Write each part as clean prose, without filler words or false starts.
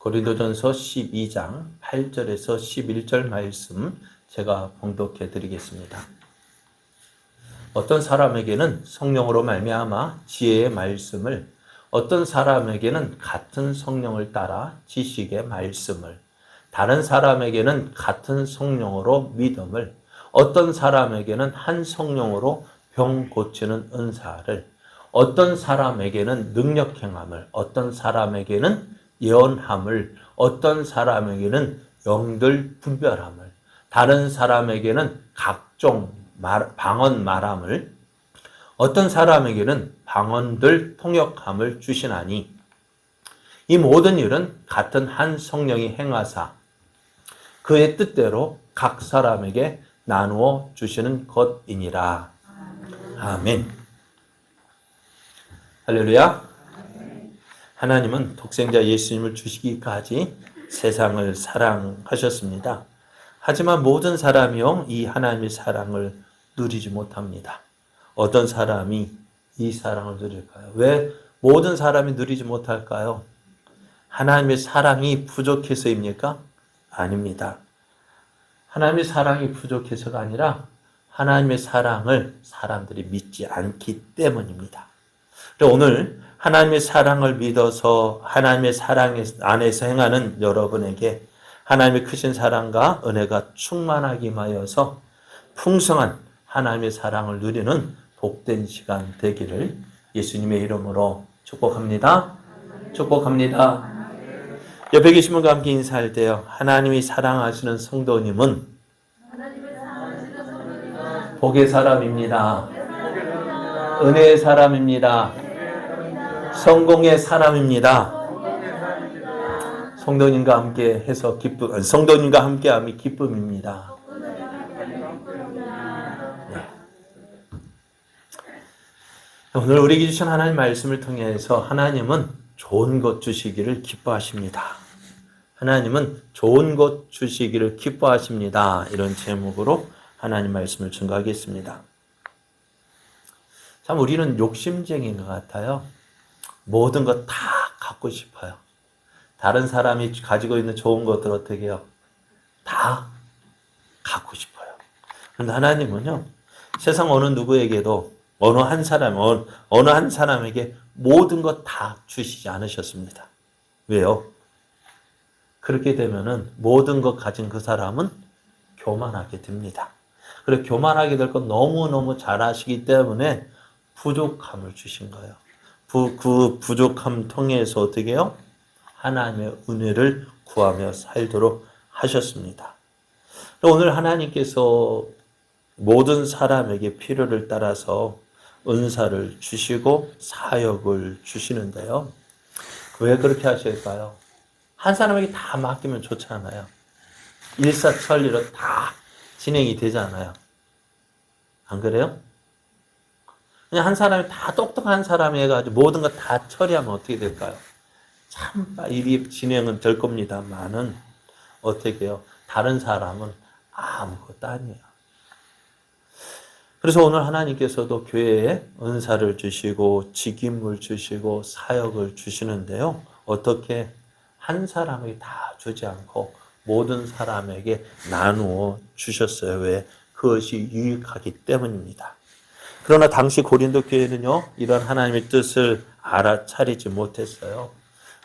고린도전서 12장 8절에서 11절 말씀 제가 봉독해 드리겠습니다. 어떤 사람에게는 성령으로 말미암아 지혜의 말씀을, 어떤 사람에게는 같은 성령을 따라 지식의 말씀을, 다른 사람에게는 같은 성령으로 믿음을, 어떤 사람에게는 한 성령으로 병 고치는 은사를, 어떤 사람에게는 능력 행함을, 어떤 사람에게는 예언함을, 어떤 사람에게는 영들 분별함을, 다른 사람에게는 각종 방언 말함을, 어떤 사람에게는 방언들 통역함을 주시나니 이 모든 일은 같은 한 성령이 행하사 그의 뜻대로 각 사람에게 나누어 주시는 것이니라. 아멘. 할렐루야. 하나님은 독생자 예수님을 주시기까지 세상을 사랑하셨습니다. 하지만 모든 사람이요 이 하나님의 사랑을 누리지 못합니다. 어떤 사람이 이 사랑을 누릴까요? 왜 모든 사람이 누리지 못할까요? 하나님의 사랑이 부족해서입니까? 아닙니다. 하나님의 사랑이 부족해서가 아니라 하나님의 사랑을 사람들이 믿지 않기 때문입니다. 오늘 하나님의 사랑을 믿어서 하나님의 사랑 안에서 행하는 여러분에게 하나님의 크신 사랑과 은혜가 충만하기 하여서 풍성한 하나님의 사랑을 누리는 복된 시간 되기를 예수님의 이름으로 축복합니다. 축복합니다. 옆에 계신 분과 함께 인사할 때요. 하나님이 사랑하시는 성도님은 복의 사람입니다. 은혜의 사람입니다. 성공의 사람입니다. 성도님과 함께 해서 성도님과 함께함이 기쁨입니다. 네. 오늘 우리에게 주신 하나님 말씀을 통해서 하나님은 좋은 것 주시기를 기뻐하십니다. 하나님은 좋은 것 주시기를 기뻐하십니다. 이런 제목으로 하나님 말씀을 증거하겠습니다. 참 우리는 욕심쟁이인 것 같아요. 모든 것 다 갖고 싶어요. 다른 사람이 가지고 있는 좋은 것들 어떻게 해요? 다 갖고 싶어요. 그런데 하나님은요, 세상 어느 누구에게도 어느 한 사람에게 모든 것 다 주시지 않으셨습니다. 왜요? 그렇게 되면은 모든 것 가진 그 사람은 교만하게 됩니다. 그리고 교만하게 될 건 너무너무 잘 아시기 때문에 부족함을 주신 거예요. 그 부족함 통해서 어떻게 해요? 하나님의 은혜를 구하며 살도록 하셨습니다. 오늘 하나님께서 모든 사람에게 필요를 따라서 은사를 주시고 사역을 주시는데요. 왜 그렇게 하실까요? 한 사람에게 다 맡기면 좋잖아요. 일사천리로 다 진행이 되잖아요. 안 그래요? 그냥 한 사람이 다 똑똑한 사람이 해가지고 모든 거 다 처리하면 어떻게 될까요? 참 일이 진행은 될 겁니다만은 어떻게 해요? 다른 사람은 아무것도 아니에요. 그래서 오늘 하나님께서도 교회에 은사를 주시고 직임을 주시고 사역을 주시는데요. 어떻게 한 사람에게 다 주지 않고 모든 사람에게 나누어 주셨어요. 왜? 그것이 유익하기 때문입니다. 그러나 당시 고린도 교회는요, 이런 하나님의 뜻을 알아차리지 못했어요.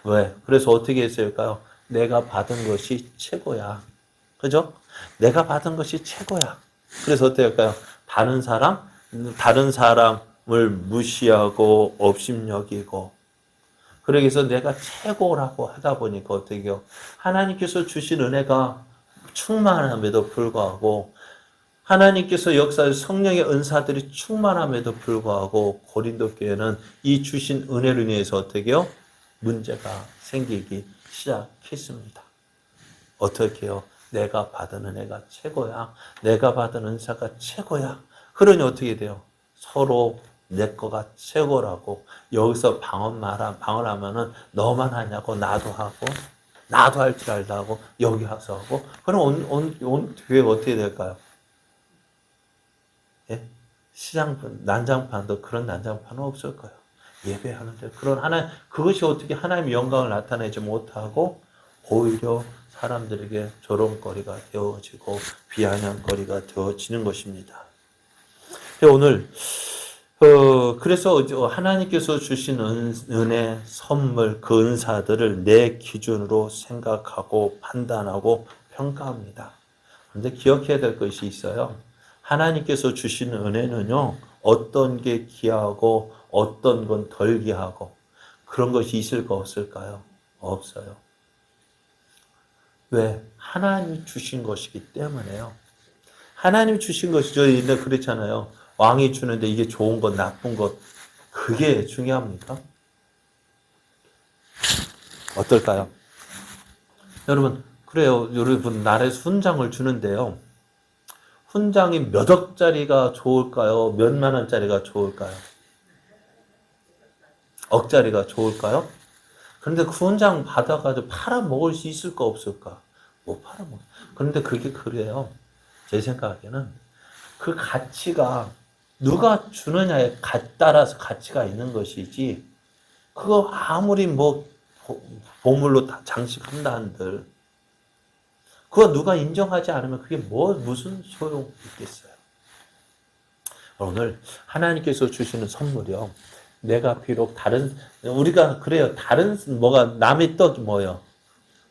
왜? 그래서 어떻게 했을까요? 내가 받은 것이 최고야. 그죠? 내가 받은 것이 최고야. 그래서 어떻게 할까요? 다른 사람을 무시하고 업심여기고, 그러기서 내가 최고라고 하다 보니까 어떻게 해요? 하나님께서 주신 은혜가 충만함에도 불구하고 하나님께서 역사의 성령의 은사들이 충만함에도 불구하고 고린도 교회는 이 주신 은혜로 인해서 어떻게 해요? 문제가 생기기 시작했습니다. 어떻게 해요? 내가 받은 은혜가 최고야. 내가 받은 은사가 최고야. 그러니 어떻게 돼요? 서로 내 거가 최고라고 여기서 방언하면은 너만 하냐고 나도 하고 나도 할 줄 알다 하고 여기 와서 하고 그럼 온 교회가 어떻게 될까요? 예? 난장판도 그런 난장판은 없을 거예요. 예배하는데 그것이 어떻게 하나님의 영광을 나타내지 못하고 오히려 사람들에게 조롱거리가 되어지고 비아냥거리가 되어지는 것입니다. 오늘 그래서 하나님께서 주신 은혜, 선물, 그 은사들을 내 기준으로 생각하고 판단하고 평가합니다. 그런데 기억해야 될 것이 있어요. 하나님께서 주신 은혜는요, 어떤 게 귀하고 어떤 건 덜 귀하고 그런 것이 있을까 없을까요? 없어요. 왜? 하나님이 주신 것이기 때문에요. 하나님이 주신 것이 저희는 그렇잖아요. 왕이 주는데 이게 좋은 것, 나쁜 것, 그게 중요합니까? 어떨까요? 여러분, 그래요. 여러분, 나라에서 훈장을 주는데요. 훈장이 몇 억짜리가 좋을까요? 몇만 원짜리가 좋을까요? 억짜리가 좋을까요? 그런데 그 훈장 받아가지고 팔아먹을 수 있을까 없을까? 못 팔아먹어. 그런데 그게 그래요. 제 생각에는 그 가치가 누가 주느냐에 따라서 가치가 있는 것이지, 그거 아무리 뭐 보물로 다 장식한다 한들 그거 누가 인정하지 않으면 그게 무슨 소용이 있겠어요. 오늘 하나님께서 주시는 선물이요, 내가 비록 우리가 그래요. 다른 뭐가 남의 떡이 뭐예요?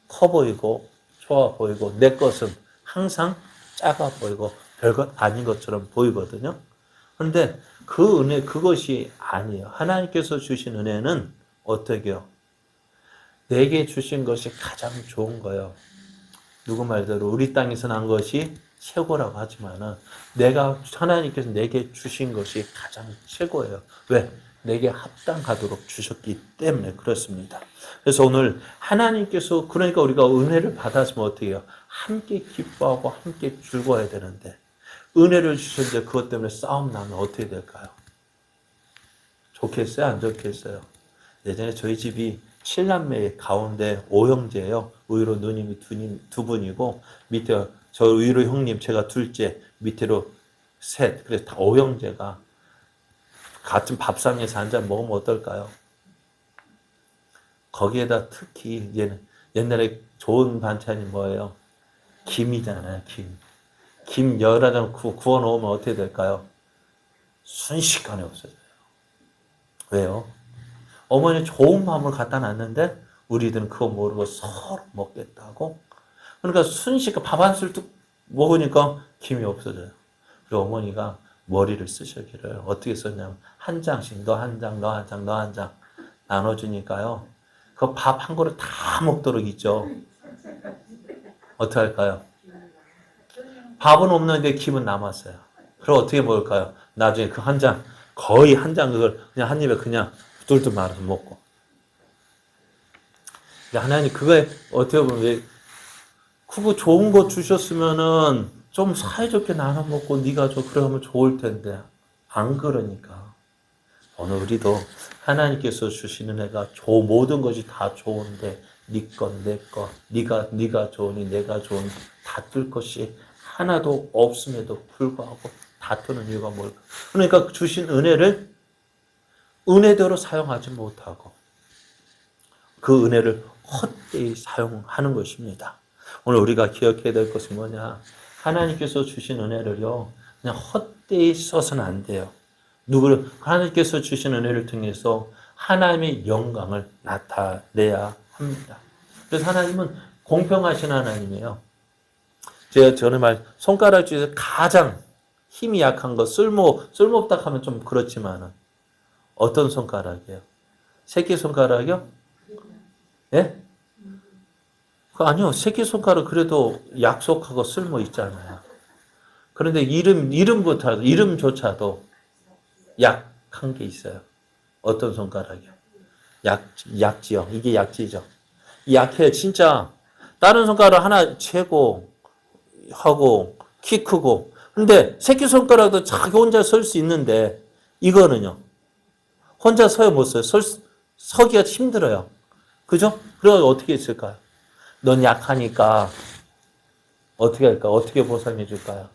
커 보이고 좋아 보이고 내 것은 항상 작아 보이고 별것 아닌 것처럼 보이거든요. 그런데 그 은혜, 그것이 아니에요. 하나님께서 주신 은혜는 어떻게 해요? 내게 주신 것이 가장 좋은 거예요. 누구 말대로 우리 땅에서 난 것이 최고라고 하지만은 하나님께서 내게 주신 것이 가장 최고예요. 왜? 내게 합당하도록 주셨기 때문에 그렇습니다. 그래서 오늘 하나님께서, 그러니까 우리가 은혜를 받았으면 어떻게 해요? 함께 기뻐하고 함께 즐거워야 되는데, 은혜를 주셨는데 그것 때문에 싸움 나면 어떻게 될까요? 좋겠어요? 안 좋겠어요? 예전에 저희 집이 7남매 가운데 5형제예요. 의로 누님이 두 분이고, 밑에 저 의로 형님, 제가 둘째, 밑으로 셋. 그래서 다 5형제가 같은 밥상에서 한 잔 먹으면 어떨까요? 거기에다 특히 옛날에 좋은 반찬이 뭐예요? 김이잖아요, 김. 김 여러 장 구워 놓으면 어떻게 될까요? 순식간에 없어져요. 왜요? 어머니 좋은 마음을 갖다 놨는데 우리들은 그거 모르고 서로 먹겠다고. 그러니까 순식간 밥 한 술 뚝 먹으니까 김이 없어져요. 그리고 어머니가 머리를 쓰시기를 어떻게 썼냐면 한 장씩 너 한 장, 너 한 장, 너 한 장 나눠주니까요. 그 밥 한 그릇 다 먹도록 있죠. 어떻게 할까요? 밥은 없는데 김은 남았어요. 그럼 어떻게 먹을까요? 나중에 그 한 장, 거의 한 장 그걸 그냥 한 입에 그냥 뚫뚫 말아서 먹고. 하나님 그거에 어떻게 보면 그거 좋은 거 주셨으면은 좀 사이좋게 나눠 먹고 네가 줘 그러면 좋을 텐데 안 그러니까. 오늘 우리도 하나님께서 주시는 애가 모든 것이 다 좋은데 네 것, 내 것, 네가 좋으니 내가 좋으니 다툴 것이 하나도 없음에도 불구하고 다투는 이유가 뭘까? 그러니까 주신 은혜를 은혜대로 사용하지 못하고 그 은혜를 헛되이 사용하는 것입니다. 오늘 우리가 기억해야 될 것은 뭐냐? 하나님께서 주신 은혜를요, 그냥 헛되이 써서는 안 돼요. 하나님께서 주신 은혜를 통해서 하나님의 영광을 나타내야 합니다. 그래서 하나님은 공평하신 하나님이에요. 제가 전에 손가락 중에서 가장 힘이 약한 거, 쓸모없다 하면 좀 그렇지만은, 어떤 손가락이에요? 새끼손가락이요? 예? 아니요. 새끼손가락 그래도 약속하고 쓸모 있잖아요. 그런데 이름조차도 약한 게 있어요. 어떤 손가락이요? 약지요. 이게 약지죠. 약해. 진짜 다른 손가락 하나 채고 하고 키 크고. 근데 새끼손가락도 자기 혼자 설 수 있는데 이거는요. 혼자 서야 못 써요. 서기가 힘들어요. 그죠? 그래서 어떻게 했을까요? 넌 약하니까 어떻게 할까? 어떻게 보상해 줄까요?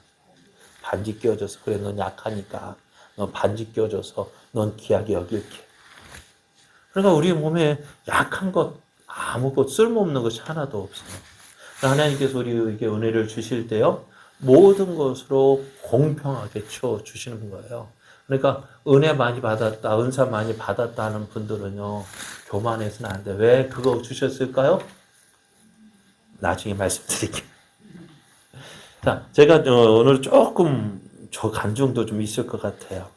반지 끼워줘서 그래 넌 약하니까 넌 반지 끼워줘서 넌 귀하게 여길게. 그러니까 우리 몸에 약한 것 아무것도 쓸모없는 것이 하나도 없어요. 하나님께서 우리에게 은혜를 주실 때요, 모든 것으로 공평하게 채워주시는 거예요. 그러니까 은혜 많이 받았다, 은사 많이 받았다 하는 분들은요, 교만해서는 안 돼. 왜 그거 주셨을까요? 나중에 말씀드릴게요. 자, 제가 오늘 조금 저 간증도 좀 있을 것 같아요.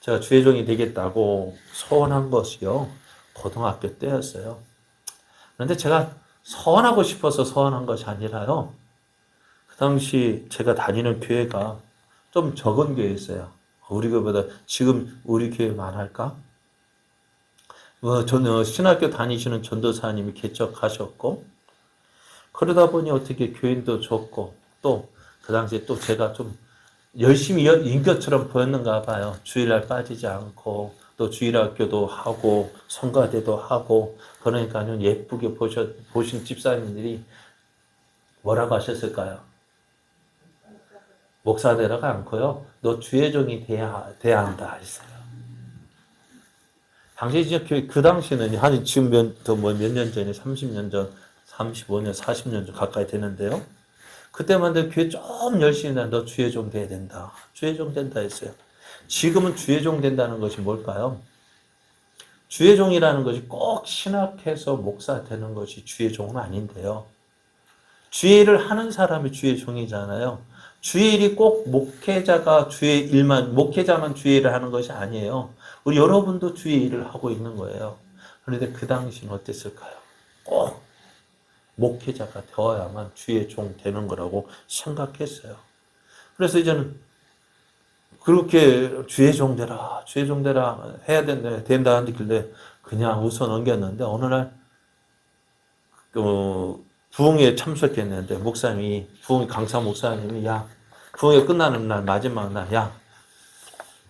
제가 주의종이 되겠다고 소원한 것이요, 고등학교 때였어요. 그런데 제가 소원하고 싶어서 소원한 것이 아니라요, 그 당시 제가 다니는 교회가 좀 적은 교회였어요. 우리 교회보다 지금 우리 교회 많을까? 저는 신학교 다니시는 전도사님이 개척하셨고, 그러다 보니 어떻게 교인도 적고, 또 그 당시에 또 제가 좀 열심히 인격처럼 보였는가 봐요. 주일날 빠지지 않고, 또 주일학교도 하고, 성가대도 하고, 그러니까요, 예쁘게 보신 집사님들이 뭐라고 하셨을까요? 목사 되라가 않고요, 너 주의종이 돼야 한다 했어요. 당시 진짜 그 당시는 한 지금 몇 년 전에 30년 전, 35년, 40년 전 가까이 되는데요. 그때만 해도 교회 좀 열심히 너 주의종 돼야 된다. 주의종 된다 했어요. 지금은 주의종 된다는 것이 뭘까요? 주의종이라는 것이 꼭 신학해서 목사 되는 것이 주의종은 아닌데요. 주의를 하는 사람이 주의종이잖아요. 주일이 꼭 목회자가 주의 일만, 목회자만 주의를 하는 것이 아니에요. 우리 여러분도 주의 일을 하고 있는 거예요. 그런데 그 당시는 어땠을까요? 꼭 목회자가 되어야만 주의 종 되는 거라고 생각했어요. 그래서 이제는 그렇게 주의 종 되라, 주의 종 되라 해야 된다 하길래 그냥 웃어 넘겼는데 어느 날 부흥회에 참석했는데 목사님이, 부흥회 강사 목사님이, 야, 부흥회 끝나는 날, 마지막 날, 야,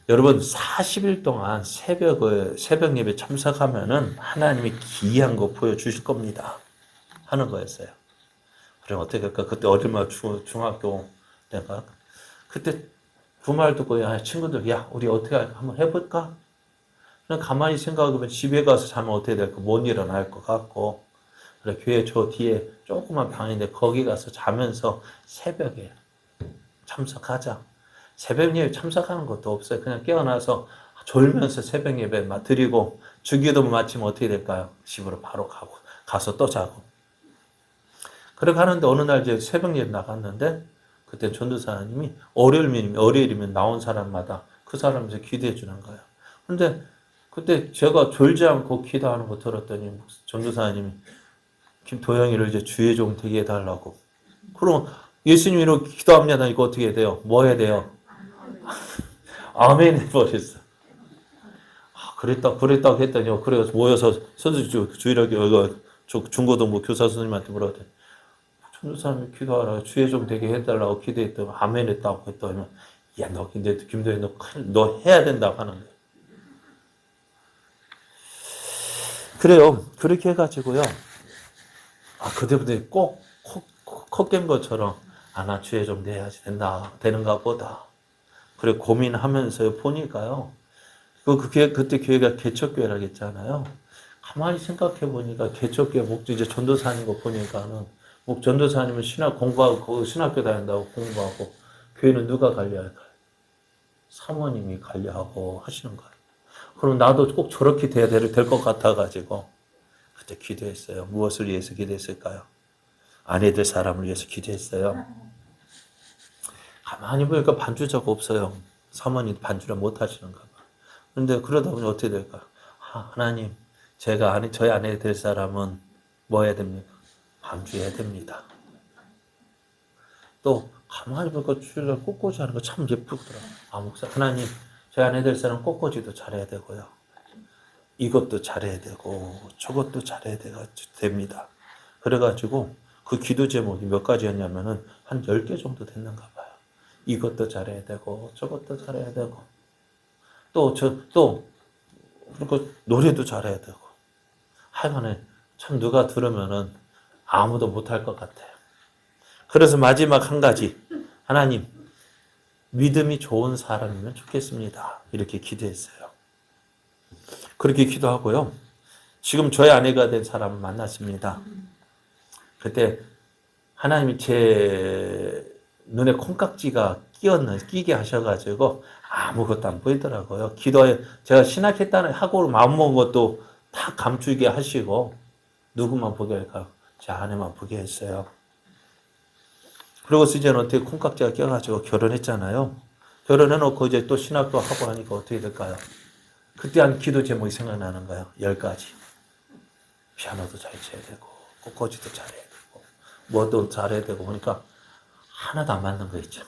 여러분 40일 동안 새벽 예배 참석하면은 하나님이 기이한 거 보여주실 겁니다 하는 거였어요. 그럼 어떻게 할까? 그때 어딜 중학교 내가 그때 그 말 듣고, 야, 친구들, 야, 우리 어떻게 할까? 한번 해볼까? 그냥 가만히 생각해보면 집에 가서 자면 어떻게 될까? 못 일어날 것 같고, 그래, 교회 저 뒤에 조그만 방인데 거기 가서 자면서 새벽에 참석하자. 새벽 예배 참석하는 것도 없어요. 그냥 깨어나서 졸면서 새벽 예배 드리고 주기도 마치면 어떻게 될까요? 집으로 바로 가서 또 자고. 그렇게 하는데 어느 날 이제 새벽 예배 나갔는데 그때 전도사님이 월요일이면 나온 사람마다 그 사람에서 기도해 주는 거예요. 근데 그때 제가 졸지 않고 기도하는 거 들었더니 전도사님이 김도영이를 이제 주의 종 되게 해달라고. 그럼 예수님으로 기도합니다. 이거 어떻게 해야 돼요? 뭐 해야 돼요? 아멘 해버렸어. 그랬다고 했더니, 그래서 모여서 주일학교, 중고등부 교사 선생님한테 물었더니, 전도사님이 기도하라, 주의 종 되게 해달라고 기도했더니, 아멘 했다고 했더니, 야, 너, 근데 김도현, 너 해야 된다고 하는 거예요. 그래요. 그렇게 해가지고요. 그때부터 꼭 컸깬 것처럼, 나 주의 종 돼야지 되는가 보다. 그래, 고민하면서 보니까요. 그때 교회가 개척교회라고 했잖아요. 가만히 생각해 보니까 개척교회 이제 전도사님 거 보니까는, 전도사님은 신학 공부하고, 신학교 다닌다고 공부하고, 교회는 누가 관리할까요? 사모님이 관리하고 하시는 거예요. 그럼 나도 꼭 저렇게 돼야 될 것 같아가지고, 그때 기도했어요. 무엇을 위해서 기도했을까요? 아내 될 사람을 위해서 기도했어요. 가만히 보니까 반주자가 없어요. 사모님 반주를 못 하시는가 봐. 그런데 그러다 보니 어떻게 될까요? 하나님, 저희 아내 될 사람은 뭐 해야 됩니까? 반주해야 됩니다. 또 가만히 보니까 주일날 꽃꽂이 하는 거 참 예쁘더라고요. 목사, 하나님, 저희 아내 될 사람 꽃꽂이도 잘해야 되고요. 이것도 잘해야 되고 저것도 잘해야 됩니다. 그래가지고 그 기도 제목이 몇 가지였냐면은 한 10개 정도 됐는가 봐요. 이것도 잘해야 되고 저것도 잘해야 되고 그리고 노래도 잘해야 되고 하여간에 참 누가 들으면은 아무도 못할 것 같아요. 그래서 마지막 한 가지, 하나님, 믿음이 좋은 사람이면 좋겠습니다. 이렇게 기도했어요. 그렇게 기도하고요. 지금 저의 아내가 된 사람을 만났습니다. 그때 하나님이 제 눈에 콩깍지가 끼게 하셔가지고 아무것도 안 보이더라고요. 기도에 제가 신학했다는 하고 마음먹은 것도 다 감추게 하시고 누구만 보게 할까? 제 아내만 보게 했어요. 그러고서 이제는 어떻게 콩깍지가 껴가지고 결혼했잖아요. 결혼해놓고 이제 또 신학도 하고 하니까 어떻게 될까요? 그때 한 기도 제목이 생각나는 거예요. 10가지. 피아노도 잘 쳐야 되고, 꽃꽂이도 잘해야 되고, 뭐도 잘해야 되고, 보니까 하나도 안 맞는 거 있죠.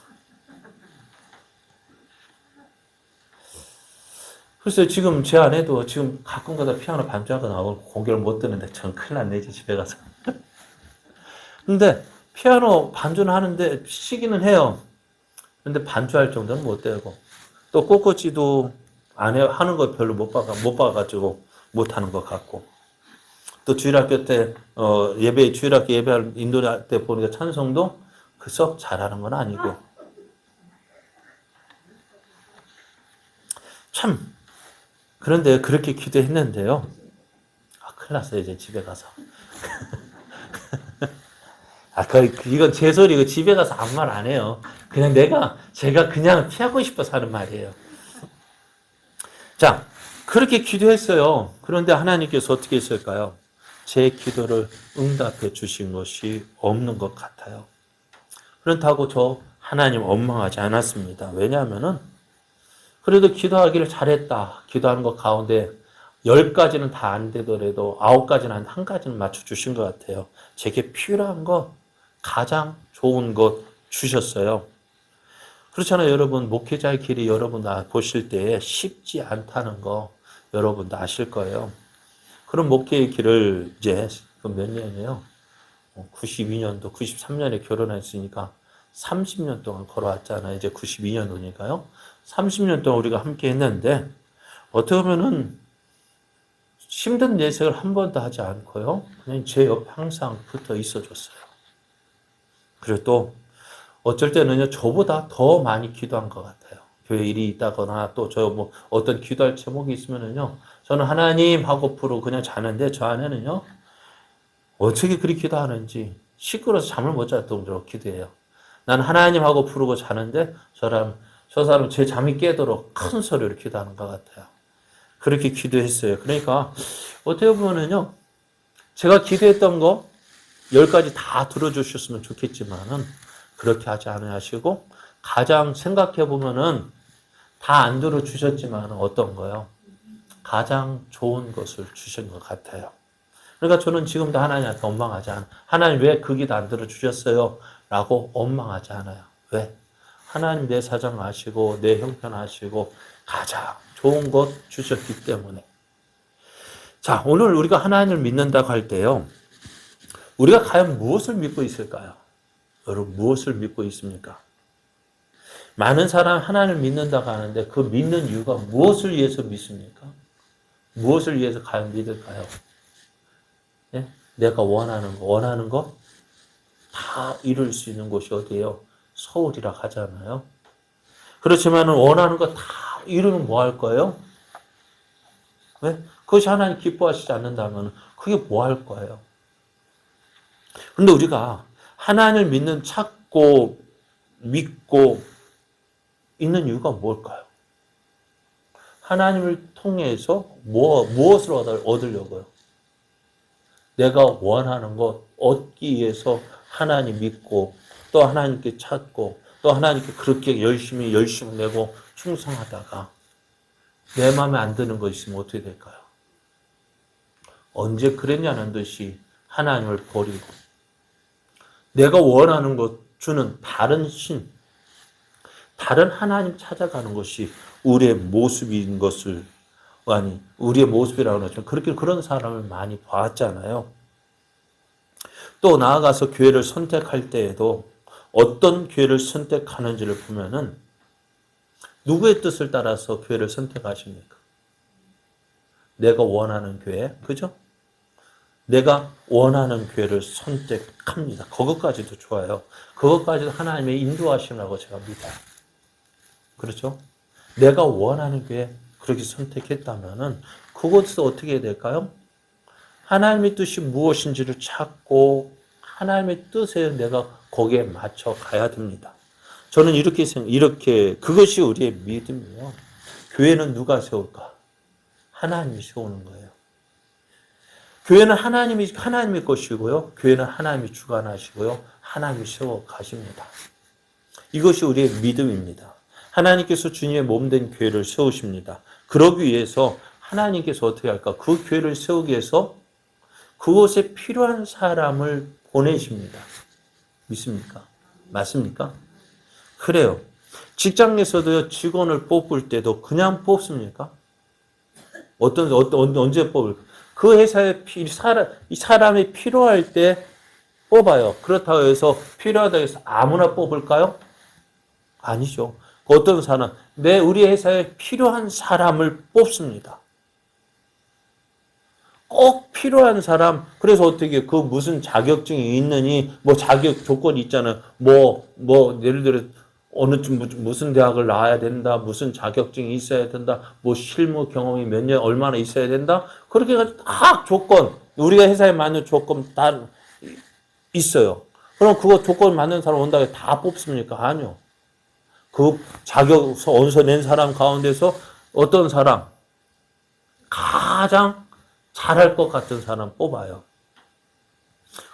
글쎄요, 지금 제 아내도 지금 가끔가다 피아노 반주하고 나오고 공개를 못 듣는데 전 큰일 났네, 집에 가서. 근데 피아노 반주는 하는데 시기는 해요. 근데 반주할 정도는 못 되고, 또 꽃꽂이도 하는 거 별로 못 봐가지고 못 하는 것 같고, 또 주일학교 때, 주일학교 예배할 인도할 때 보니까 찬송도 그 썩 잘하는 건 아니고. 참, 그런데 그렇게 기도했는데요. 큰일 났어요, 이제 집에 가서. 이건 제 소리, 이거 집에 가서 아무 말 안 해요. 그냥 제가 그냥 피하고 싶어서 하는 말이에요. 자, 그렇게 기도했어요. 그런데 하나님께서 어떻게 했을까요? 제 기도를 응답해 주신 것이 없는 것 같아요. 그렇다고 저 하나님 원망하지 않았습니다. 왜냐하면은 그래도 기도하기를 잘했다. 기도하는 것 가운데 10가지는 다 안 되더라도 9가지는 한 가지는 맞춰주신 것 같아요. 제게 필요한 것, 가장 좋은 것 주셨어요. 그렇잖아요, 여러분. 목회자의 길이 여러분 보실 때 쉽지 않다는 거 여러분도 아실 거예요. 그런 목회의 길을 이제 몇 년이에요? 92년도, 93년에 결혼했으니까 30년 동안 걸어왔잖아요. 이제 92년도니까요. 30년 동안 우리가 함께 했는데 어떻게 보면은 힘든 내색을 한 번도 하지 않고요. 그냥 제 옆에 항상 붙어 있어 줬어요. 그리고 또 어쩔 때는요, 저보다 더 많이 기도한 것 같아요. 교회 일이 있다거나 또 어떤 기도할 제목이 있으면은요, 저는 하나님 하고 프로 그냥 자는데 저 안에는요, 어떻게 그렇게 기도하는지 시끄러워서 잠을 못 잘 정도로 기도해요. 난 하나님 하고 부르고 자는데 저 사람 제 잠이 깨도록 큰 소리로 기도하는 것 같아요. 그렇게 기도했어요. 그러니까 어떻게 보면은요, 제가 기도했던 거 10가지 다 들어주셨으면 좋겠지만은 그렇게 하지 않으시고 가장 생각해 보면은 다 안 들어주셨지만 어떤 거요? 가장 좋은 것을 주신 것 같아요. 그러니까 저는 지금도 하나님한테 원망하지 않아요. 하나님 왜 그 기도 안 들어주셨어요? 라고 원망하지 않아요. 왜? 하나님 내 사정 아시고 내 형편 아시고 가장 좋은 것 주셨기 때문에. 자, 오늘 우리가 하나님을 믿는다고 할 때요. 우리가 과연 무엇을 믿고 있을까요? 여러분 무엇을 믿고 있습니까? 많은 사람 하나님을 믿는다고 하는데 그 믿는 이유가 무엇을 위해서 믿습니까? 무엇을 위해서 과연 믿을까요? 예? 내가 원하는 거 다 이룰 수 있는 곳이 어디예요? 서울이라 하잖아요. 그렇지만 원하는 거 다 이루면 뭐 할 거예요? 왜? 그것이 하나님 기뻐하시지 않는다면 그게 뭐 할 거예요? 그런데 우리가 하나님을 찾고 믿고 있는 이유가 뭘까요? 하나님을 통해서 무엇을 얻으려고요? 내가 원하는 것 얻기 위해서 하나님 믿고 또 하나님께 찾고 또 하나님께 그렇게 열심히 내고 충성하다가 내 마음에 안 드는 거 있으면 어떻게 될까요? 언제 그랬냐는 듯이 하나님을 버리고 내가 원하는 것 주는 다른 다른 하나님 찾아가는 것이 우리의 모습인 것을 우리의 모습이라고 하죠. 그런 사람을 많이 봤잖아요. 또 나아가서 교회를 선택할 때에도 어떤 교회를 선택하는지를 보면은 누구의 뜻을 따라서 교회를 선택하십니까? 내가 원하는 교회, 그죠? 내가 원하는 교회를 선택합니다. 그것까지도 좋아요. 그것까지도 하나님의 인도하시라고 제가 믿어요. 그렇죠? 내가 원하는 교회 그렇게 선택했다면은 그것도 어떻게 해야 될까요? 하나님의 뜻이 무엇인지를 찾고 하나님의 뜻에 내가 거기에 맞춰 가야 됩니다. 저는 이렇게 그것이 우리의 믿음이에요. 교회는 누가 세울까? 하나님이 세우는 거예요. 교회는 하나님의 것이고요. 교회는 하나님이 주관하시고요. 하나님이 세워 가십니다. 이것이 우리의 믿음입니다. 하나님께서 주님의 몸된 교회를 세우십니다. 그러기 위해서 하나님께서 어떻게 할까? 그 교회를 세우기 위해서 그곳에 필요한 사람을 보내십니다. 믿습니까? 맞습니까? 그래요. 직장에서도 직원을 뽑을 때도 그냥 뽑습니까? 언제 뽑을까? 그 회사에 이 사람이 필요할 때 뽑아요. 그렇다고 해서 필요하다고 해서 아무나 뽑을까요? 아니죠. 어떤 사람, 우리 회사에 필요한 사람을 뽑습니다. 꼭 필요한 사람, 그래서 어떻게, 그 무슨 자격증이 있느니, 자격 조건이 있잖아요. 예를 들어, 무슨 대학을 나와야 된다, 무슨 자격증이 있어야 된다, 실무 경험이 몇 년, 얼마나 있어야 된다, 그렇게 해가지고 다 조건, 우리가 회사에 맞는 조건 다 있어요. 그럼 그거 조건 맞는 사람 온다고 해서 다 뽑습니까? 아니요. 그 자격서 원서 낸 사람 가운데서 어떤 사람, 가장 잘할 것 같은 사람 뽑아요.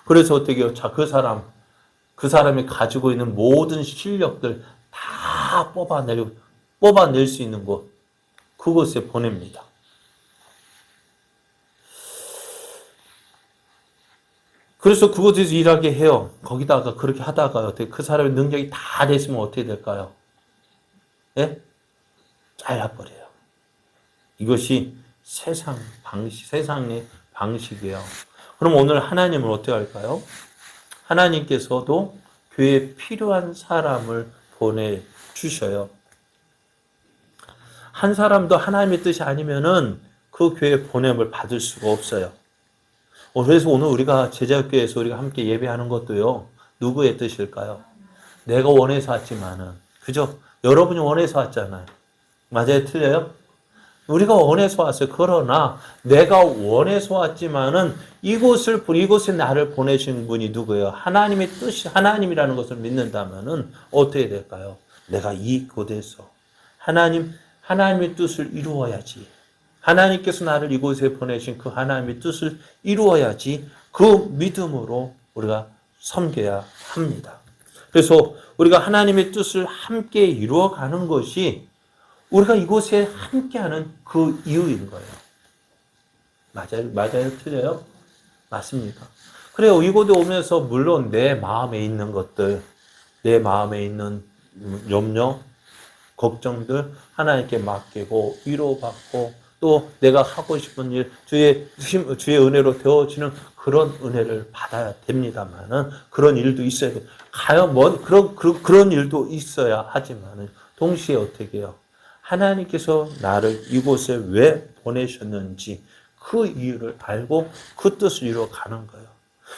그래서 어떻게 해요? 자, 그 사람이 가지고 있는 모든 실력들 다 뽑아낼 수 있는 곳, 그곳에 보냅니다. 그래서 그곳에서 일하게 해요. 거기다가 그렇게 하다가 어떻게 그 사람의 능력이 다 됐으면 어떻게 될까요? 예? 잘라버려요. 이것이 세상의 방식이에요. 그럼 오늘 하나님은 어떻게 할까요? 하나님께서도 교회에 필요한 사람을 보내주셔요. 한 사람도 하나님의 뜻이 아니면은 그 교회 보냄을 받을 수가 없어요. 그래서 오늘 우리가 제자교회에서 우리가 함께 예배하는 것도요, 누구의 뜻일까요? 내가 원해서 왔지만은, 그죠? 여러분이 원해서 왔잖아요. 맞아요? 틀려요? 우리가 원해서 왔어요. 그러나 내가 원해서 왔지만은 이곳에 나를 보내신 분이 누구예요? 하나님의 뜻이, 하나님이라는 것을 믿는다면은 어떻게 될까요? 내가 이곳에서 하나님의 뜻을 이루어야지. 하나님께서 나를 이곳에 보내신 그 하나님의 뜻을 이루어야지. 그 믿음으로 우리가 섬겨야 합니다. 그래서 우리가 하나님의 뜻을 함께 이루어가는 것이 우리가 이곳에 함께하는 그 이유인 거예요. 맞아요? 틀려요? 맞습니까? 그래요. 이곳에 오면서 물론 내 마음에 있는 것들, 내 마음에 있는 염려, 걱정들 하나님께 맡기고 위로받고 또 내가 하고 싶은 일, 주의 은혜로 되어지는 그런 은혜를 받아야 됩니다만은 그런 일도 있어야 돼요. 그런 일도 있어야 하지만은 동시에 어떻게 해요? 하나님께서 나를 이곳에 왜 보내셨는지 그 이유를 알고 그 뜻을 이루어 가는 거예요.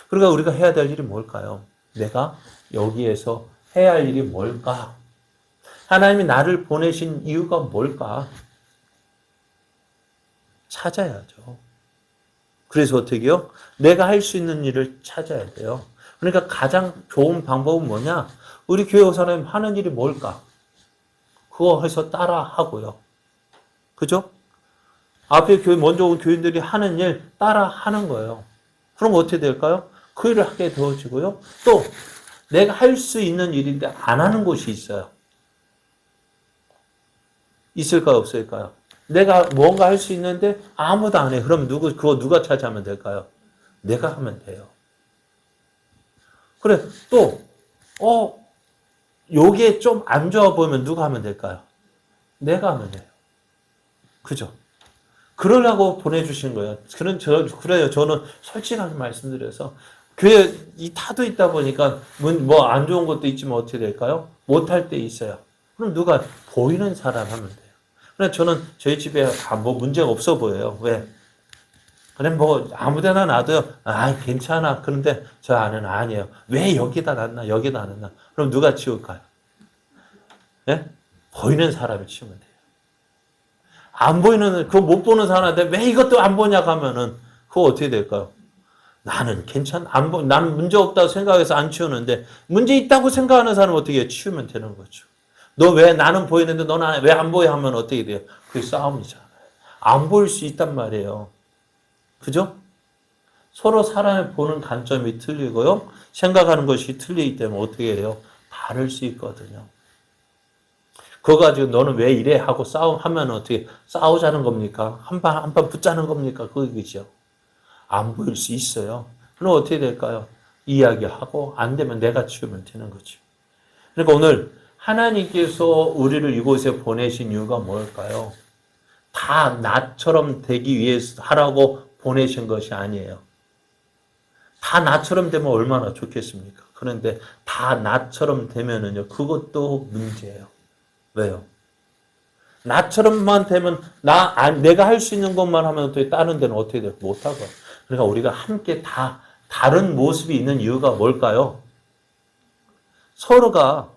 그러니까 우리가 해야 될 일이 뭘까요? 내가 여기에서 해야 할 일이 뭘까? 하나님이 나를 보내신 이유가 뭘까? 찾아야죠. 그래서 어떻게 해요? 내가 할 수 있는 일을 찾아야 돼요. 그러니까 가장 좋은 방법은 뭐냐? 우리 교회 사람이 하는 일이 뭘까? 그거 해서 따라 하고요. 그죠? 앞에 먼저 온 교인들이 하는 일 따라 하는 거예요. 그럼 어떻게 될까요? 그 일을 하게 되어지고요. 또 내가 할 수 있는 일인데 안 하는 곳이 있어요. 있을까요? 없을까요? 내가 뭔가 할 수 있는데 아무도 안 해. 그럼 그거 누가 차지하면 될까요? 내가 하면 돼요. 그래, 또, 요게 좀 안 좋아 보이면 누가 하면 될까요? 내가 하면 돼요. 그죠? 그러려고 보내주신 거예요. 그래요. 저는 솔직하게 말씀드려서, 교회 이 타도 있다 보니까, 안 좋은 것도 있지만 어떻게 될까요? 못할 때 있어요. 그럼 누가 보이는 사람 하면 돼요. 그래, 저는 저희 집에 문제가 없어 보여요. 왜? 그래, 아무 데나 놔둬요. 괜찮아. 그런데 저 아는 아니에요. 왜 여기다 놨나? 여기다 안 놨나? 그럼 누가 치울까요? 예? 보이는 사람이 치우면 돼요. 안 보이는, 그거 못 보는 사람한테 왜 이것도 안 보냐고 하면은 그거 어떻게 될까요? 나는 나는 문제 없다고 생각해서 안 치우는데, 문제 있다고 생각하는 사람은 어떻게 해요? 치우면 되는 거죠. 너 왜 나는 보이는데 너는 왜 안 보여 하면 어떻게 돼요? 그게 싸움이잖아요. 안 보일 수 있단 말이에요. 그죠? 서로 사람을 보는 관점이 틀리고요. 생각하는 것이 틀리기 때문에 어떻게 해요? 다를 수 있거든요. 그거 가지고 너는 왜 이래 하고 싸움하면 어떻게 싸우자는 겁니까? 한 판 붙자는 겁니까? 그거죠. 안 보일 수 있어요. 그럼 어떻게 될까요? 이야기하고 안 되면 내가 치우면 되는 거죠. 그러니까 오늘 하나님께서 우리를 이곳에 보내신 이유가 뭘까요? 다 나처럼 되기 위해서 하라고 보내신 것이 아니에요. 다 나처럼 되면 얼마나 좋겠습니까? 그런데 다 나처럼 되면은요, 그것도 문제예요. 왜요? 나처럼만 되면 내가 할 수 있는 것만 하면 또 다른 데는 어떻게 돼요? 못하고. 그러니까 우리가 함께 다 다른 모습이 있는 이유가 뭘까요? 서로가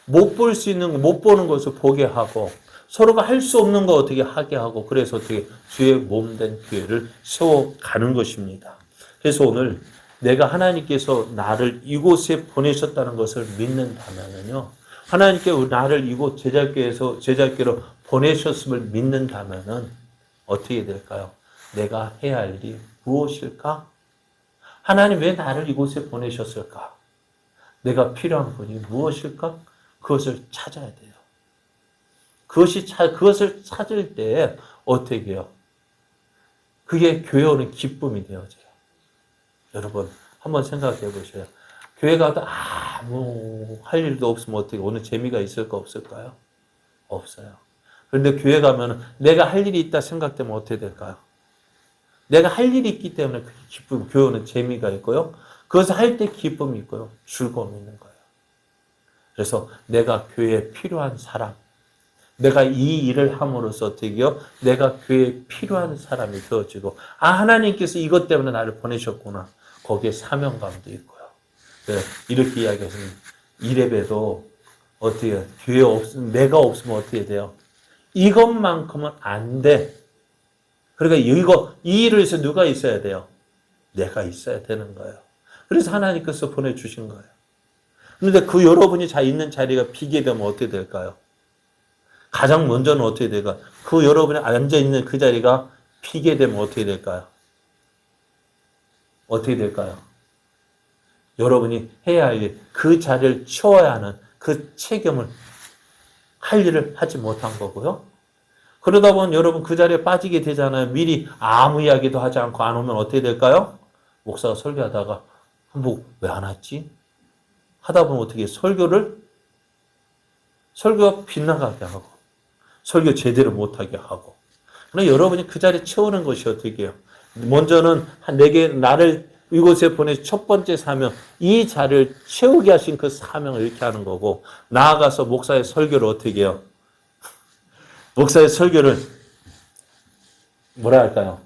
못 볼 수 있는 거, 못 보는 것을 보게 하고 서로가 할 수 없는 거 어떻게 하게 하고 그래서 어떻게 주의 몸된 교회를 세워가는 것입니다. 그래서 오늘 내가 하나님께서 나를 이곳에 보내셨다는 것을 믿는다면요. 하나님께 나를 이곳 제자교회로 보내셨음을 믿는다면은 어떻게 될까요? 내가 해야 할 일이 무엇일까? 하나님 왜 나를 이곳에 보내셨을까? 내가 필요한 분이 무엇일까? 그것을 찾아야 돼요. 그것을 찾을 때 어떻게 해요? 그게 교회 오는 기쁨이 되어져요. 여러분, 한번 생각해 보세요. 교회 가도 아무 할 일도 없으면 어떻게 오늘 재미가 있을까 없을까요? 없어요. 그런데 교회 가면 내가 할 일이 있다 생각되면 어떻게 될까요? 내가 할 일이 있기 때문에 그 기쁨, 교회 오는 재미가 있고요. 그것을 할 때 기쁨이 있고요. 즐거움이 있는 거예요. 그래서 내가 교회에 필요한 사람, 내가 이 일을 함으로써 어떻게 해요? 내가 교회에 필요한 사람이 되어지고, 하나님께서 이것 때문에 나를 보내셨구나. 거기에 사명감도 있고요. 이렇게 이야기해서 이래봬도 어떻게 해요? 내가 없으면 어떻게 돼요? 이것만큼은 안 돼. 그러니까 이 일을 위해서 누가 있어야 돼요? 내가 있어야 되는 거예요. 그래서 하나님께서 보내주신 거예요. 그런데 그 여러분이 있는 자리가 비게 되면 어떻게 될까요? 가장 먼저는 어떻게 될까요? 그 여러분이 앉아있는 그 자리가 비게 되면 어떻게 될까요? 어떻게 될까요? 여러분이 해야 할 일, 그 자리를 채워야 하는 그 책임을 할 일을 하지 못한 거고요. 그러다 보면 여러분 그 자리에 빠지게 되잖아요. 미리 아무 이야기도 하지 않고 안 오면 어떻게 될까요? 목사가 설교하다가 한복 왜 안 왔지? 하다 보면 어떻게 설교가 빗나가게 하고 설교 제대로 못하게 하고 그러나 여러분이 그 자리에 채우는 것이 어떻게 해요? 먼저는 나를 이곳에 보내신 첫 번째 사명, 이 자리를 채우게 하신 그 사명을 이렇게 하는 거고 나아가서 목사의 설교를 어떻게 해요? 목사의 설교를 뭐라 할까요?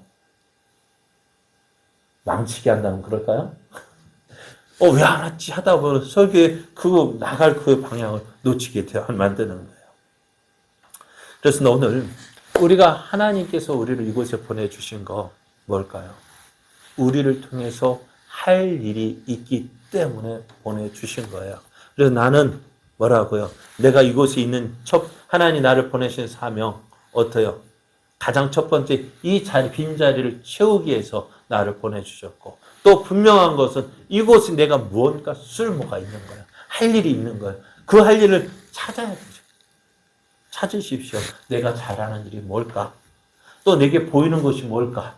망치게 한다면 그럴까요? 왜 안 왔지? 하다 보면 설교에 나갈 그 방향을 놓치게 만드는 거예요. 그래서 오늘 우리가 하나님께서 우리를 이곳에 보내주신 거 뭘까요? 우리를 통해서 할 일이 있기 때문에 보내주신 거예요. 그래서 나는 뭐라고요? 내가 이곳에 있는 하나님 나를 보내신 사명 어때요? 가장 첫 번째 빈자리를 채우기 위해서 나를 보내주셨고 또 분명한 것은 이곳에 내가 무언가 쓸모가 있는 거예요. 할 일이 있는 거예요. 그 할 일을 찾아야 되죠. 찾으십시오. 내가 잘하는 일이 뭘까? 또 내게 보이는 것이 뭘까?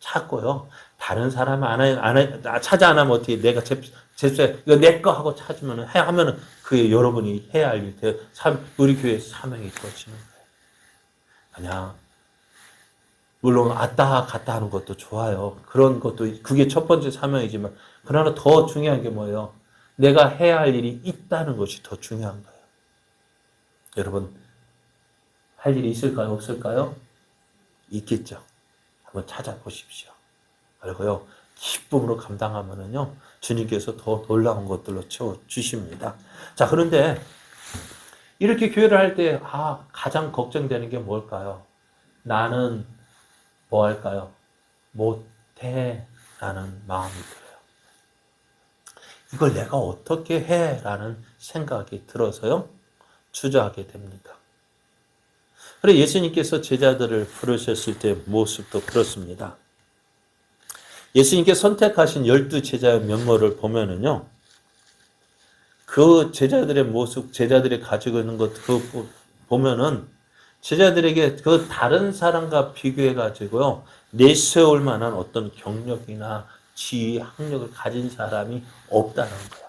찾고요. 다른 사람 찾아 안 하면 어떻게 내가 이거 내 거 하고 하면은 그게 여러분이 해야 할 일, 우리 교회의 사명이 되어지는 거예요. 그냥 물론 왔다 갔다 하는 것도 좋아요. 그런 것도 그게 첫 번째 사명이지만 그러나 더 중요한 게 뭐예요? 내가 해야 할 일이 있다는 것이 더 중요한 거예요. 여러분 할 일이 있을까요? 없을까요? 있겠죠. 한번 찾아보십시오. 그리고요 기쁨으로 감당하면은요 주님께서 더 놀라운 것들로 채워주십니다. 자 그런데 이렇게 교회를 할 때 가장 걱정되는 게 뭘까요? 나는 뭐 할까요? 돼? 라는 마음이 들어요. 이걸 내가 어떻게 해? 라는 생각이 들어서요. 주저하게 됩니다. 그래 예수님께서 제자들을 부르셨을 때 모습도 그렇습니다. 예수님께서 선택하신 12제자의 면모를 보면은요. 그 제자들의 모습, 제자들이 가지고 있는 것, 보면은 제자들에게 그 다른 사람과 비교해 가지고요. 내세울 만한 어떤 경력이나 지위, 학력을 가진 사람이 없다는 거예요.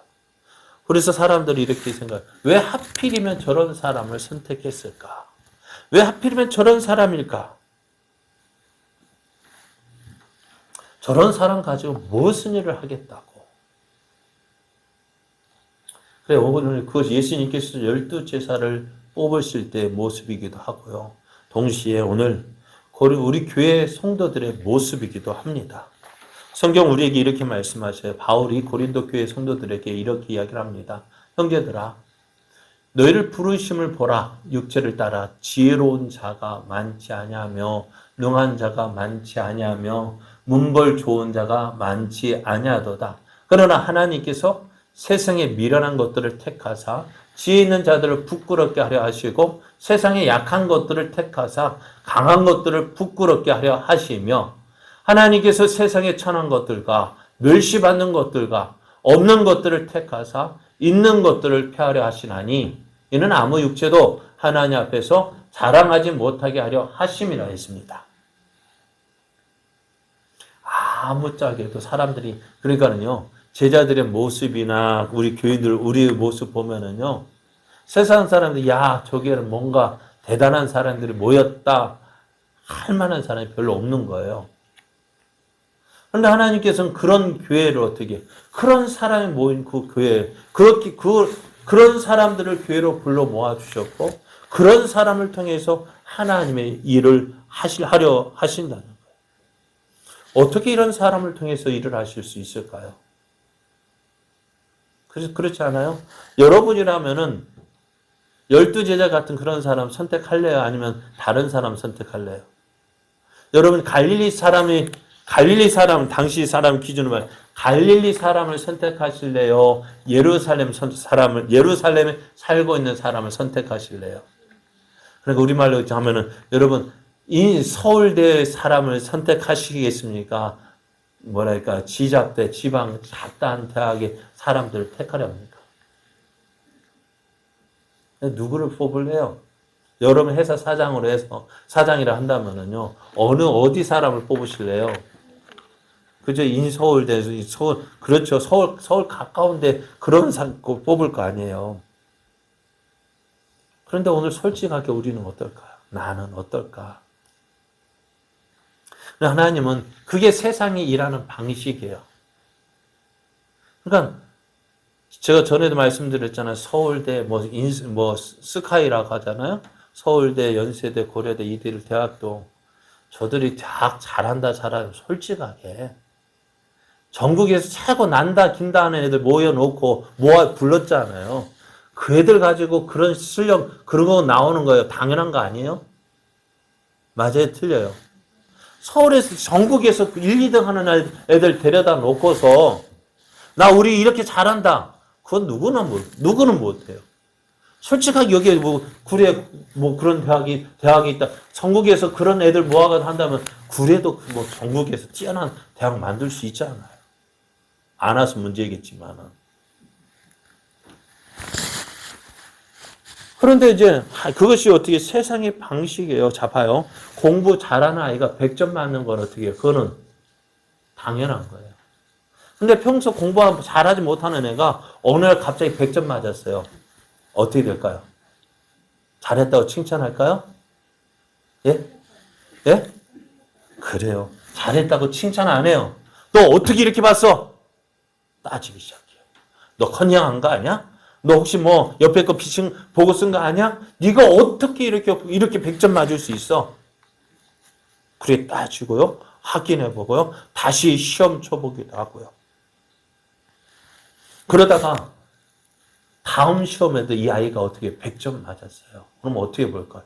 그래서 사람들이 이렇게 생각해요. 왜 하필이면 저런 사람을 선택했을까? 왜 하필이면 저런 사람일까? 저런 사람 가지고 무슨 일을 하겠다고. 그래, 오늘 그것이 예수님께서 12제사를 뽑으실 때의 모습이기도 하고요. 동시에 오늘 우리 교회 성도들의 모습이기도 합니다. 성경 우리에게 이렇게 말씀하셔요. 바울이 고린도 교회 성도들에게 이렇게 이야기를 합니다. 형제들아, 너희를 부르심을 보라. 육체를 따라 지혜로운 자가 많지 아니하며 능한 자가 많지 아니하며 문벌 좋은 자가 많지 아니하도다. 그러나 하나님께서 세상에 미련한 것들을 택하사 지혜 있는 자들을 부끄럽게 하려 하시고 세상에 약한 것들을 택하사 강한 것들을 부끄럽게 하려 하시며 하나님께서 세상에 천한 것들과 멸시받는 것들과 없는 것들을 택하사 있는 것들을 폐하려 하시나니 이는 아무 육체도 하나님 앞에서 자랑하지 못하게 하려 하심이라 했습니다. 아무짝에도 사람들이 그러니까는요. 제자들의 모습이나 우리 교인들 우리의 모습 보면은요. 세상 사람들이 야 저기에는 뭔가 대단한 사람들이 모였다 할 만한 사람이 별로 없는 거예요. 그런데 하나님께서는 그런 교회를 어떻게 그런 사람이 모인 그 교회 그렇게 그런 사람들을 교회로 불러 모아 주셨고 그런 사람을 통해서 하나님의 일을 하려 하신다는 거예요. 어떻게 이런 사람을 통해서 일을 하실 수 있을까요? 그래서 그렇지 않아요? 여러분이라면은 12제자 같은 그런 사람 선택할래요? 아니면 다른 사람 선택할래요? 여러분 갈릴리 사람 당시 사람 기준으로 말해 갈릴리 사람을 선택하실래요? 예루살렘에 살고 있는 사람을 선택하실래요? 그러니까 우리말로 하면은 여러분 이 서울대 사람을 선택하시겠습니까? 뭐랄까 지잡대 지방 잡다한 대학의 사람들을 택하려 합니까? 누구를 뽑을래요? 여러분 회사 사장으로 해서 사장이라 한다면은요 어디 사람을 뽑으실래요? 그저 인서울대에서 서울 그렇죠 서울 가까운데 그런 상 뽑을 거 아니에요. 그런데 오늘 솔직하게 우리는 어떨까요? 나는 어떨까? 하나님은 그게 세상이 일하는 방식이에요. 그러니까 제가 전에도 말씀드렸잖아요. 서울대 스카이라고 하잖아요. 서울대, 연세대, 고려대, 이들 대학도 저들이 대학 잘한다 솔직하게 전국에서 최고 난다 긴다 하는 애들 모여놓고 불렀잖아요. 그 애들 가지고 그런 실력 그런 거 나오는 거예요. 당연한 거 아니에요? 맞아요? 틀려요? 서울에서 전국에서 1, 2등 하는 애들 데려다 놓고서 우리 이렇게 잘한다. 그건 누구는 못해요. 솔직하게 여기에 구례 그런 대학이 있다. 전국에서 그런 애들 모아가 한다면 구례도 전국에서 뛰어난 대학 만들 수 있잖아요. 안 와서 문제겠지만은. 그런데 이제 그것이 어떻게 세상의 방식이에요. 봐요. 공부 잘하는 아이가 100점 맞는 건 어떻게 해요? 그거는 당연한 거예요. 근데 평소 공부 잘하지 못하는 애가 어느 날 갑자기 100점 맞았어요. 어떻게 될까요? 잘했다고 칭찬할까요? 예? 예? 그래요. 잘했다고 칭찬 안 해요. 너 어떻게 이렇게 봤어? 따지기 시작해요. 너 컨닝한 거 아니야? 너 혹시 옆에 거 비층 보고 쓴 거 아니야? 네가 어떻게 이렇게 100점 맞을 수 있어? 그래 따지고요. 확인해 보고요. 다시 시험 쳐보기도 하고요. 그러다가 다음 시험에도 이 아이가 어떻게 100점 맞았어요. 그럼 어떻게 볼까요?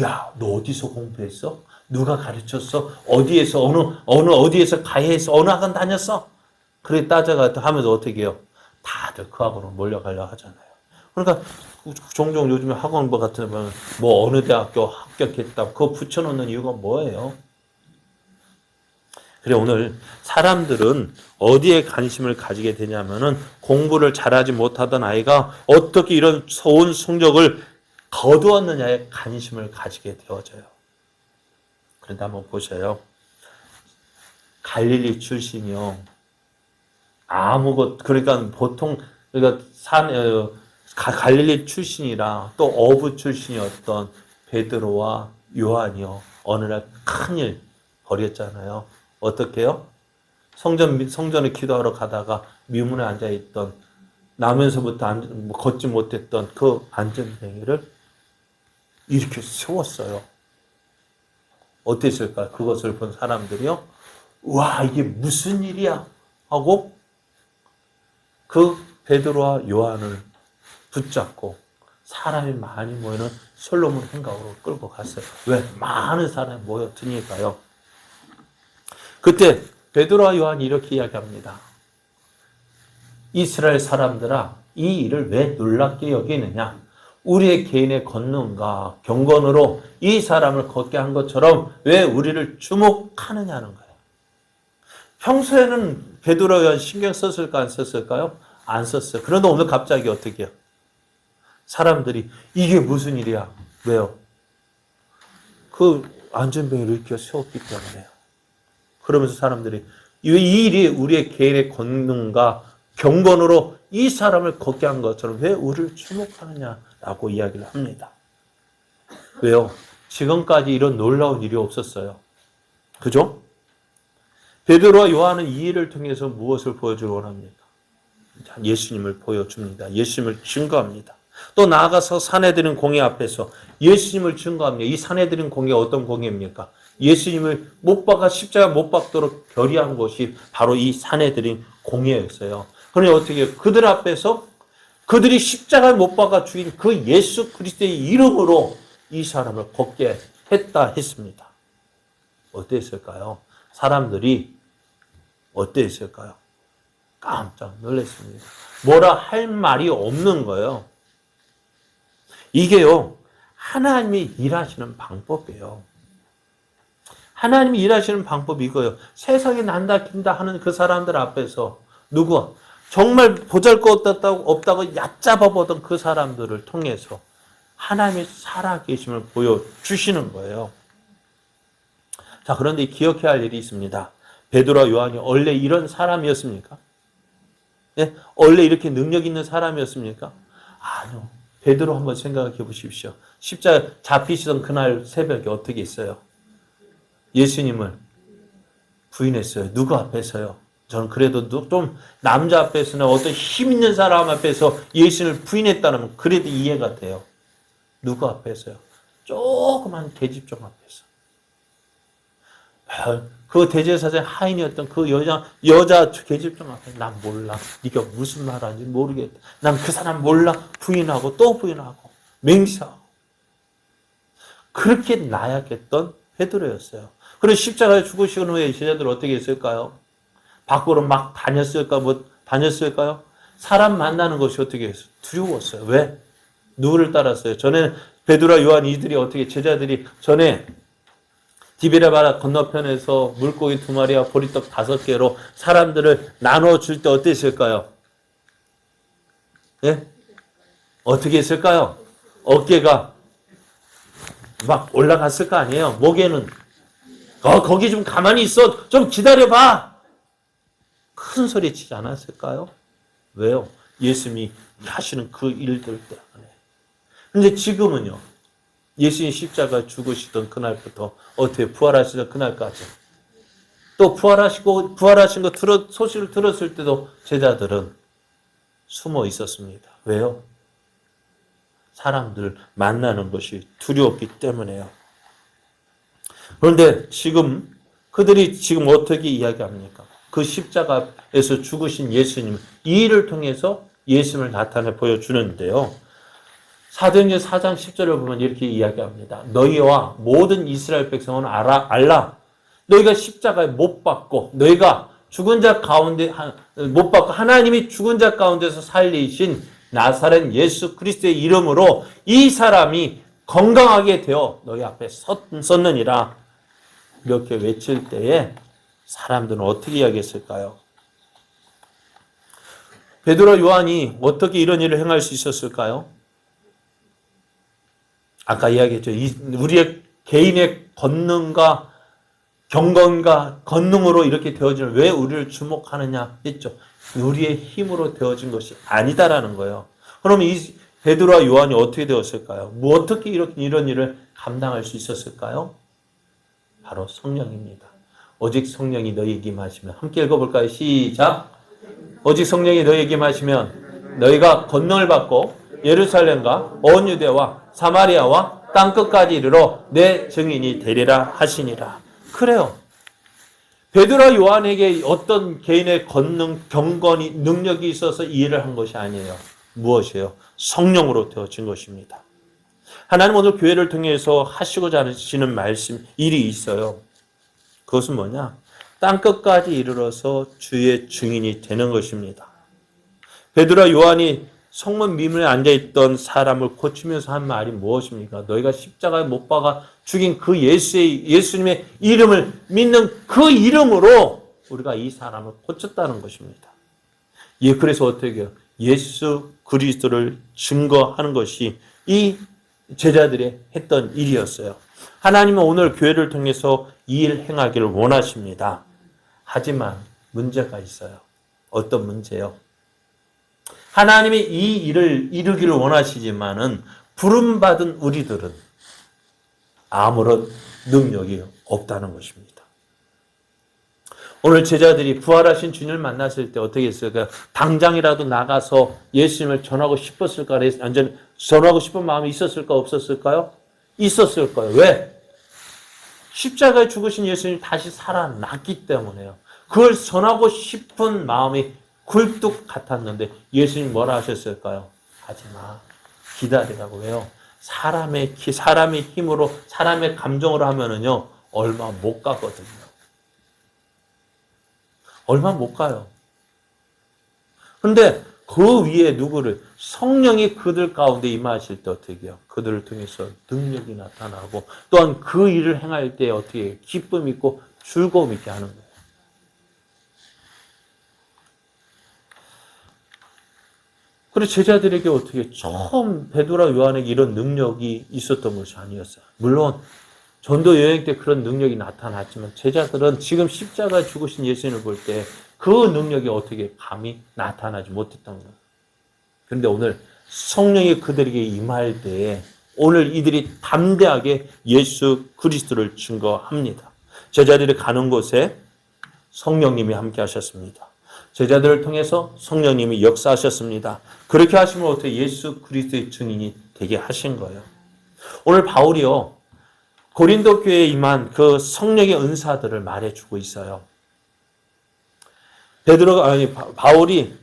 야, 너 어디서 공부했어? 누가 가르쳤어? 어디에서 어느 어디에서 가해에서 어느 학원 다녔어? 그래 따져가 하면서 어떻게 해요? 다들 그 학원으로 몰려가려 하잖아요. 그러니까 종종 요즘에 학원 같은 데 보면 뭐 어느 대학교 합격했다 그거 붙여놓는 이유가 뭐예요? 그래 오늘 사람들은 어디에 관심을 가지게 되냐면은 공부를 잘하지 못하던 아이가 어떻게 이런 좋은 성적을 거두었느냐에 관심을 가지게 되어져요. 그런데 한번 보셔요. 갈릴리 출신이요. 그러니까 보통 그러니까 갈릴리 출신이라 또 어부 출신이었던 베드로와 요한이요. 어느 날 큰일 벌였잖아요. 어떻게요? 성전에 기도하러 가다가 미문에 앉아있던 나면서부터 걷지 못했던 그 안전뱅이를 이렇게 세웠어요. 어땠을까? 그것을 본 사람들이요. 와 이게 무슨 일이야? 하고 그 베드로와 요한을 붙잡고 사람이 많이 모이는 솔로몬 행각으로 끌고 갔어요. 왜? 많은 사람이 모였으니까요. 그때 베드로와 요한이 이렇게 이야기합니다. 이스라엘 사람들아 이 일을 왜 놀랍게 여기느냐? 우리의 개인의 권능과 경건으로 이 사람을 걷게 한 것처럼 왜 우리를 주목하느냐는 거예요. 평소에는 베드로와 요한 신경 썼을까 안 썼을까요? 안 썼어요. 그런데 오늘 갑자기 어떻게 해요? 사람들이 이게 무슨 일이야? 왜요? 그 안전뱅이를 이렇게 세웠기 때문에요. 그러면서 사람들이 이 일이 우리의 개인의 권능과 경건으로 이 사람을 걷게 한 것처럼 왜 우리를 주목하느냐라고 이야기를 합니다. 왜요? 지금까지 이런 놀라운 일이 없었어요. 그죠? 베드로와 요한은 이 일을 통해서 무엇을 보여주려 원합니까? 예수님을 보여줍니다. 예수님을 증거합니다. 또 나아가서 산헤드린 공회 앞에서 예수님을 증거합니다. 이 산헤드린 공회가 어떤 공회입니까? 예수님을 못 박아 십자가 못 박도록 결의한 것이 바로 이 산헤드린 공회였어요. 그러니 어떻게 해요? 그들 앞에서 그들이 십자가에 못 박아 죽인 그 예수 그리스도의 이름으로 이 사람을 걷게 했다 했습니다. 어땠을까요? 사람들이 어땠을까요? 깜짝 놀랐습니다. 뭐라 할 말이 없는 거예요. 이게요, 하나님이 일하시는 방법이에요. 하나님이 일하시는 방법이 이거예요. 세상에 난다 긴다 하는 그 사람들 앞에서 누구 정말 보잘것없다고 얕잡아 보던 그 사람들을 통해서 하나님의 살아계심을 보여주시는 거예요. 자, 그런데 기억해야 할 일이 있습니다. 베드로와 요한이 원래 이런 사람이었습니까? 네? 원래 이렇게 능력 있는 사람이었습니까? 아니요. 베드로 한번 생각해 보십시오. 십자가 잡히시던 그날 새벽에 어떻게 했어요? 예수님을 부인했어요. 누구 앞에서요? 저는 그래도 좀 남자 앞에서나 어떤 힘 있는 사람 앞에서 예수님을 부인했다면 그래도 이해가 돼요. 누구 앞에서요? 조그만 계집종 앞에서. 그 대제사장 하인이었던 그 여자 계집종 앞에 난 몰라. 네가 무슨 말 하는지 모르겠다. 난 그 사람 몰라. 부인하고 또 부인하고 맹세하고. 그렇게 나약했던 베드로였어요. 그리고 십자가에 죽으시는 후에 제자들 어떻게 했을까요? 밖으로 막 다녔을까요? 사람 만나는 것이 어떻게 했어요? 두려웠어요. 왜? 누구를 따랐어요? 전에 베드로와 요한 이들이 어떻게 제자들이 전에 디베레바라 건너편에서 물고기 2마리와 보리떡 5개로 사람들을 나눠줄 때 어땠을까요? 예? 어떻게 했을까요? 어깨가 막 올라갔을 거 아니에요? 목에는 거기 좀 가만히 있어. 좀 기다려봐. 큰 소리 치지 않았을까요? 왜요? 예수님이 하시는 그 일들 때문에. 근데 지금은요. 예수님 십자가 죽으시던 그날부터 어떻게 부활하시던 그날까지 또 부활하신 거 소식을 들었을 때도 제자들은 숨어 있었습니다. 왜요? 사람들을 만나는 것이 두려웠기 때문에요. 그런데 그들이 지금 어떻게 이야기합니까? 그 십자가에서 죽으신 예수님, 이 일을 통해서 예수님을 나타내 보여주는데요. 사도행전 4장 10절을 보면 이렇게 이야기합니다. 너희와 모든 이스라엘 백성은 알라. 너희가 십자가에 못 박고 너희가 죽은 자 가운데 못 박고 하나님이 죽은 자 가운데서 살리신 나사렛 예수 그리스도의 이름으로 이 사람이 건강하게 되어 너희 앞에 섰느니라. 이렇게 외칠 때에 사람들은 어떻게 이야기했을까요? 베드로와 요한이 어떻게 이런 일을 행할 수 있었을까요? 아까 이야기했죠. 우리의 개인의 권능과 경건과 권능으로 이렇게 되어지는, 왜 우리를 주목하느냐 했죠. 우리의 힘으로 되어진 것이 아니다라는 거예요. 그러면 이 베드로와 요한이 어떻게 되었을까요? 어떻게 이런 일을 감당할 수 있었을까요? 바로 성령입니다. 오직 성령이 너희에게 임하시면, 함께 읽어볼까요? 시작. 오직 성령이 너희에게 임하시면 너희가 권능을 받고 예루살렘과 온 유대와 사마리아와 땅끝까지 이르러 내 증인이 되리라 하시니라. 그래요. 베드로와 요한에게 어떤 개인의 권능, 경건이, 능력이 있어서 이 일을 한 것이 아니에요. 무엇이에요? 성령으로 되어진 것입니다. 하나님 오늘 교회를 통해서 하시고자 하시는 말씀, 일이 있어요. 그것은 뭐냐? 땅끝까지 이르러서 주의 증인이 되는 것입니다. 베드로와 요한이 성문 미문에 앉아있던 사람을 고치면서 한 말이 무엇입니까? 너희가 십자가에 못 박아 죽인 그 예수님의 이름을 믿는 그 이름으로 우리가 이 사람을 고쳤다는 것입니다. 예, 그래서 어떻게 해요? 예수 그리스도를 증거하는 것이 이 제자들이 했던 일이었어요. 하나님은 오늘 교회를 통해서 이 일 행하기를 원하십니다. 하지만 문제가 있어요. 어떤 문제요? 하나님이 이 일을 이루기를 원하시지만은 부름받은 우리들은 아무런 능력이 없다는 것입니다. 오늘 제자들이 부활하신 주님을 만났을 때 어떻게 했을까요? 당장이라도 나가서 예수님을 전하고 싶었을까? 완전 전하고 싶은 마음이 있었을까? 없었을까요? 있었을 거예요. 왜? 십자가에 죽으신 예수님이 다시 살아났기 때문에요. 그걸 전하고 싶은 마음이 굴뚝 같았는데 예수님 뭐라 하셨을까요? 하지마. 기다리라고. 왜요? 사람의 힘으로, 사람의 감정으로 하면은요, 얼마 못 가거든요. 얼마 못 가요. 근데 그 위에 누구를, 성령이 그들 가운데 임하실 때 어떻게 해요? 그들을 통해서 능력이 나타나고 또한 그 일을 행할 때 어떻게 해요? 기쁨 있고 즐거움 있게 하는 거예요. 그리고 제자들에게 어떻게 처음 베드로와 요한에게 이런 능력이 있었던 것이 아니었어요. 물론 전도 여행 때 그런 능력이 나타났지만 제자들은 지금 십자가에 죽으신 예수님을 볼 때 그 능력이 어떻게 감히 나타나지 못했던 거예요. 그런데 오늘 성령이 그들에게 임할 때에 오늘 이들이 담대하게 예수 그리스도를 증거합니다. 제자들이 가는 곳에 성령님이 함께 하셨습니다. 제자들을 통해서 성령님이 역사하셨습니다. 그렇게 하시면 어떻게 예수 그리스도의 증인이 되게 하신 거예요. 오늘 바울이요, 고린도 교회에 임한 그 성령의 은사들을 말해주고 있어요. 바울이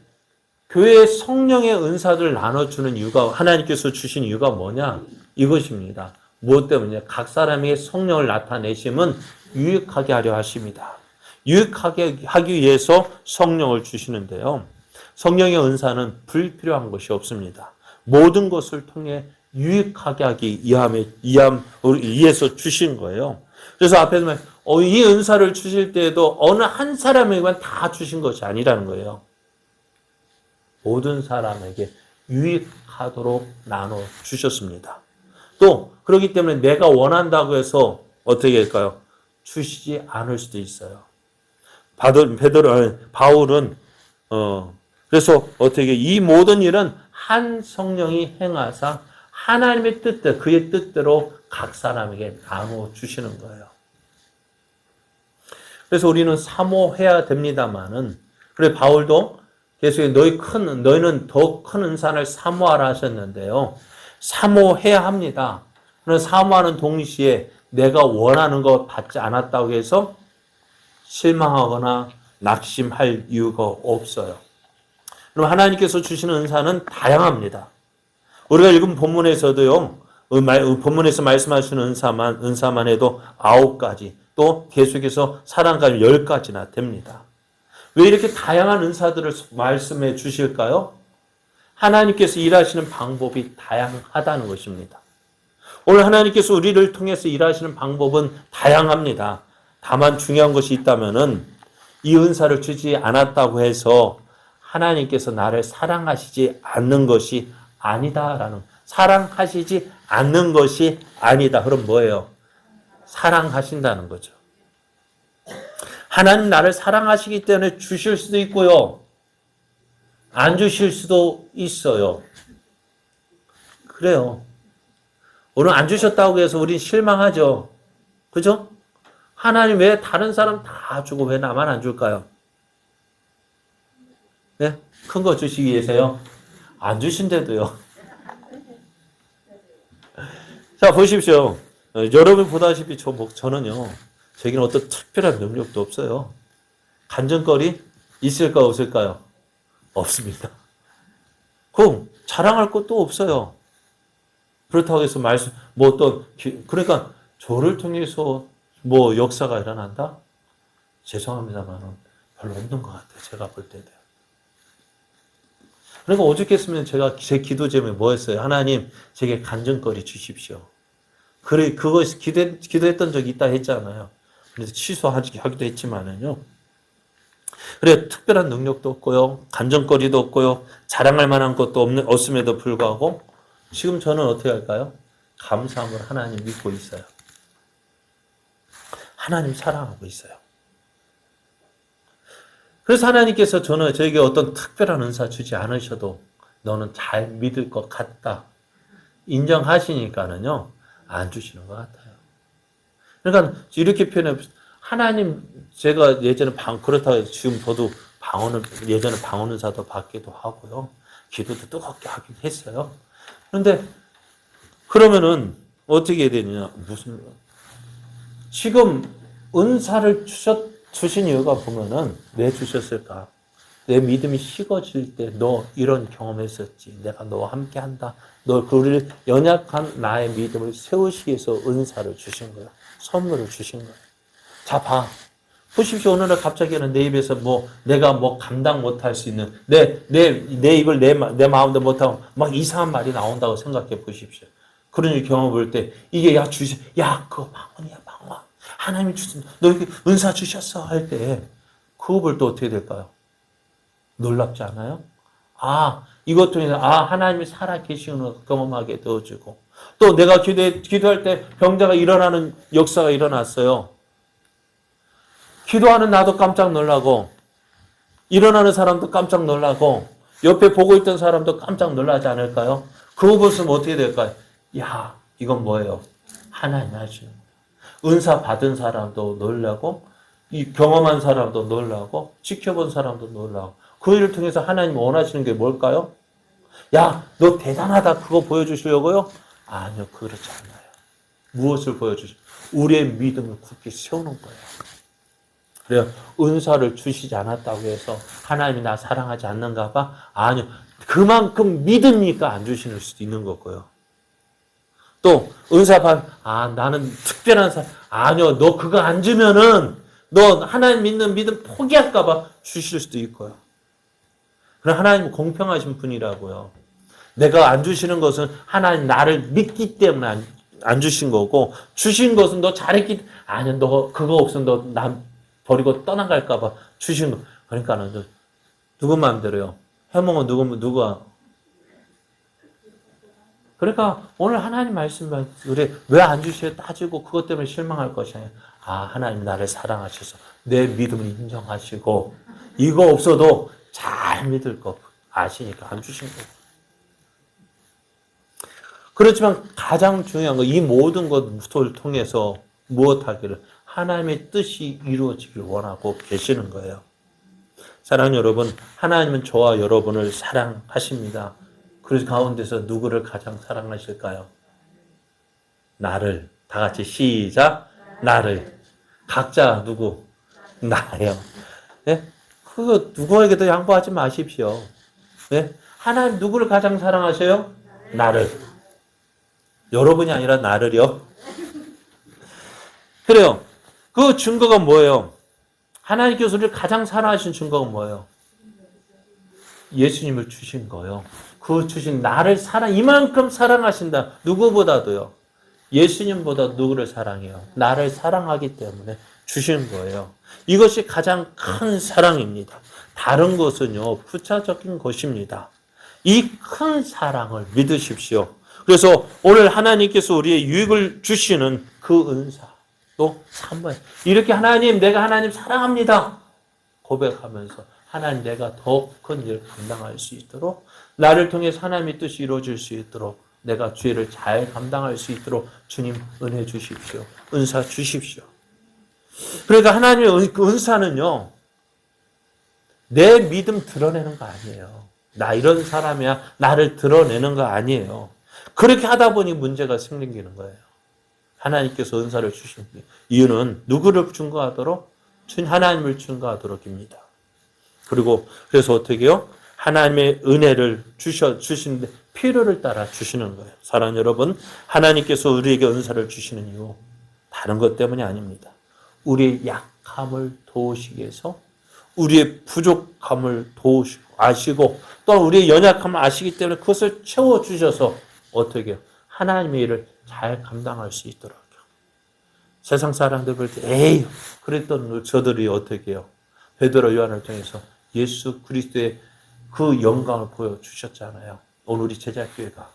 교회에 성령의 은사들을 나눠주는 이유가, 하나님께서 주신 이유가 뭐냐? 이것입니다. 무엇 때문이냐? 각 사람에게 성령을 나타내심은 유익하게 하려 하십니다. 유익하게 하기 위해서 성령을 주시는데요. 성령의 은사는 불필요한 것이 없습니다. 모든 것을 통해 유익하게 하기 위해서 주신 거예요. 그래서 앞에서 이 은사를 주실 때에도 어느 한 사람에게만 다 주신 것이 아니라는 거예요. 모든 사람에게 유익하도록 나눠 주셨습니다. 또 그렇기 때문에 내가 원한다고 해서 어떻게 할까요? 주시지 않을 수도 있어요. 바울은 그래서 어떻게 이 모든 일은 한 성령이 행하사 하나님의 뜻대로, 그의 뜻대로 각 사람에게 나눠 주시는 거예요. 그래서 우리는 사모해야 됩니다만은, 그래 바울도 계속 너희는 더 큰 은사를 사모하라 하셨는데요. 사모해야 합니다. 그러나 사모하는 동시에 내가 원하는 거 받지 않았다고 해서 실망하거나 낙심할 이유가 없어요. 그럼 하나님께서 주시는 은사는 다양합니다. 우리가 읽은 본문에서도요, 본문에서 말씀하시는 은사만 해도 9가지, 또 계속해서 사랑까지 10가지나 됩니다. 왜 이렇게 다양한 은사들을 말씀해 주실까요? 하나님께서 일하시는 방법이 다양하다는 것입니다. 오늘 하나님께서 우리를 통해서 일하시는 방법은 다양합니다. 다만 중요한 것이 있다면은 이 은사를 주지 않았다고 해서 하나님께서 나를 사랑하시지 않는 것이 아니다라는, 사랑하시지 않는 것이 아니다. 그럼 뭐예요? 사랑하신다는 거죠. 하나님 나를 사랑하시기 때문에 주실 수도 있고요. 안 주실 수도 있어요. 그래요. 오늘 안 주셨다고 해서 우린 실망하죠. 그죠? 하나님 왜 다른 사람 다 주고 왜 나만 안 줄까요? 네? 큰 거 주시기 위해서요. 안 주신데도요. 자, 보십시오. 여러분 보다시피 저는요. 저에게는 어떤 특별한 능력도 없어요. 간증거리 있을까 없을까요? 없습니다. 그럼 자랑할 것도 없어요. 그렇다고 해서 그러니까 저를 통해서 뭐 역사가 일어난다? 죄송합니다만 별로 없는 것 같아요. 제가 볼 때도요. 그러니까 오죽했으면 제가 제 기도 제목이 뭐였어요? 하나님 제게 간증거리 주십시오. 그래, 그거 기도했던 적이 있다 했잖아요. 그래서 취소하기도 했지만은요. 그래, 특별한 능력도 없고요. 간증거리도 없고요. 자랑할 만한 것도 없음에도 불구하고 지금 저는 어떻게 할까요? 감사함으로 하나님 믿고 있어요. 하나님 사랑하고 있어요. 그래서 하나님께서 저에게 어떤 특별한 은사 주지 않으셔도 너는 잘 믿을 것 같다. 인정하시니까는요. 안 주시는 것 같아요. 그러니까 이렇게 표현해 하나님 제가 예전에 그렇다고 해서 지금 저도 예전에 방언은사도 받기도 하고요. 기도도 뜨겁게 하긴 했어요. 그런데 그러면은 어떻게 해야 되느냐? 지금 은사를 주신 이유가 보면은 왜 주셨을까? 내 믿음이 식어질 때 너 이런 경험했었지. 내가 너와 함께 한다. 너 그를 연약한 나의 믿음을 세우시기 위해서 은사를 주신 거야. 선물을 주신 거야. 자, 보십시오. 오늘날 갑자기는 내 입에서 내가 감당 못할 수 있는, 내 입을 내 마음대로 못하고 막 이상한 말이 나온다고 생각해 보십시오. 그런 경험 볼 때, 이게 그거 방언이야, 방언. 하나님이 너 이렇게 은사 주셨어. 할 때, 그거 볼 때 어떻게 될까요? 놀랍지 않아요? 이것 통해서, 하나님이 살아 계시는 걸 경험하게 되어주고, 또 내가 기도할 때 병자가 일어나는 역사가 일어났어요. 기도하는 나도 깜짝 놀라고, 일어나는 사람도 깜짝 놀라고, 옆에 보고 있던 사람도 깜짝 놀라지 않을까요? 그거 보시면 어떻게 될까요? 이건 뭐예요? 하나님 하시는 거예요. 은사 받은 사람도 놀라고, 이 경험한 사람도 놀라고, 지켜본 사람도 놀라고, 그 일을 통해서 하나님 원하시는 게 뭘까요? 너 대단하다. 그거 보여주시려고요? 아니요, 그렇지 않아요. 무엇을 우리의 믿음을 굳게 세우는 거예요. 그래요. 은사를 주시지 않았다고 해서 하나님이 나 사랑하지 않는가 봐? 아니요. 그만큼 믿으니까 안 주시는 수도 있는 거고요. 또 나는 특별한 아니요. 너 그거 안 주면은 너 하나님 믿는 믿음 포기할까 봐 주실 수도 있고요. 그럼 하나님은 공평하신 분이라고요. 내가 안 주시는 것은 하나님 나를 믿기 때문에 안 주신 거고, 주신 것은 너 잘했기, 아니요. 너 그거 없으면 너 남 버리고 떠나갈까 봐 주신 거. 그러니까는 누구 마음대로요. 해몽은 누가. 그러니까 오늘 하나님 말씀 왜 안 주시에 따지고 그것 때문에 실망할 것이 아니라 하나님 나를 사랑하셔서 내 믿음을 인정하시고 이거 없어도 잘 믿을 거 아시니까 안 주신 거예요. 그렇지만 가장 중요한 거 이 모든 것을 통해서 무엇하기를 하나님의 뜻이 이루어지길 원하고 계시는 거예요. 사랑하는 여러분, 하나님은 저와 여러분을 사랑하십니다. 그 가운데서 누구를 가장 사랑하실까요? 나를. 다 같이 시작. 나를. 각자 누구? 나예요. 네? 그거 누구에게도 양보하지 마십시오. 네? 하나님 누구를 가장 사랑하셔요? 나를. 여러분이 아니라 나를요. 그래요. 그 증거가 뭐예요? 하나님께서 우리를 가장 사랑하신 증거가 뭐예요? 예수님을 주신 거예요. 그 주신 나를 이만큼 사랑하신다. 누구보다도요. 예수님보다 누구를 사랑해요? 나를 사랑하기 때문에 주신 거예요. 이것이 가장 큰 사랑입니다. 다른 것은요, 부차적인 것입니다. 이 큰 사랑을 믿으십시오. 그래서 오늘 하나님께서 우리의 유익을 주시는 그 은사도 한번 이렇게 하나님, 내가 하나님 사랑합니다. 고백하면서 하나님, 내가 더 큰 일을 감당할 수 있도록, 나를 통해서 하나님의 뜻이 이루어질 수 있도록, 내가 죄를 잘 감당할 수 있도록 주님 은혜 주십시오. 은사 주십시오. 그러니까 하나님의 그 은사는요, 내 믿음 드러내는 거 아니에요. 나 이런 사람이야, 나를 드러내는 거 아니에요. 그렇게 하다 보니 문제가 생기는 거예요. 하나님께서 은사를 주신 이유는 누구를 증거하도록? 하나님을 증거하도록입니다. 그리고 그래서 어떻게 해요? 하나님의 은혜를 주시는데 필요를 따라 주시는 거예요. 사랑하는 여러분, 하나님께서 우리에게 은사를 주시는 이유 다른 것 때문이 아닙니다. 우리의 약함을 도우시기 위해서, 우리의 부족함을 아시고 또 우리의 연약함을 아시기 때문에 그것을 채워주셔서 어떻게 해요? 하나님의 일을 잘 감당할 수 있도록요. 세상 사람들 볼 때 에이 그랬던 저들이 어떻게 해요? 베드로 요한을 통해서 예수 그리스도의 그 영광을 보여주셨잖아요. 오늘 우리 제자교회가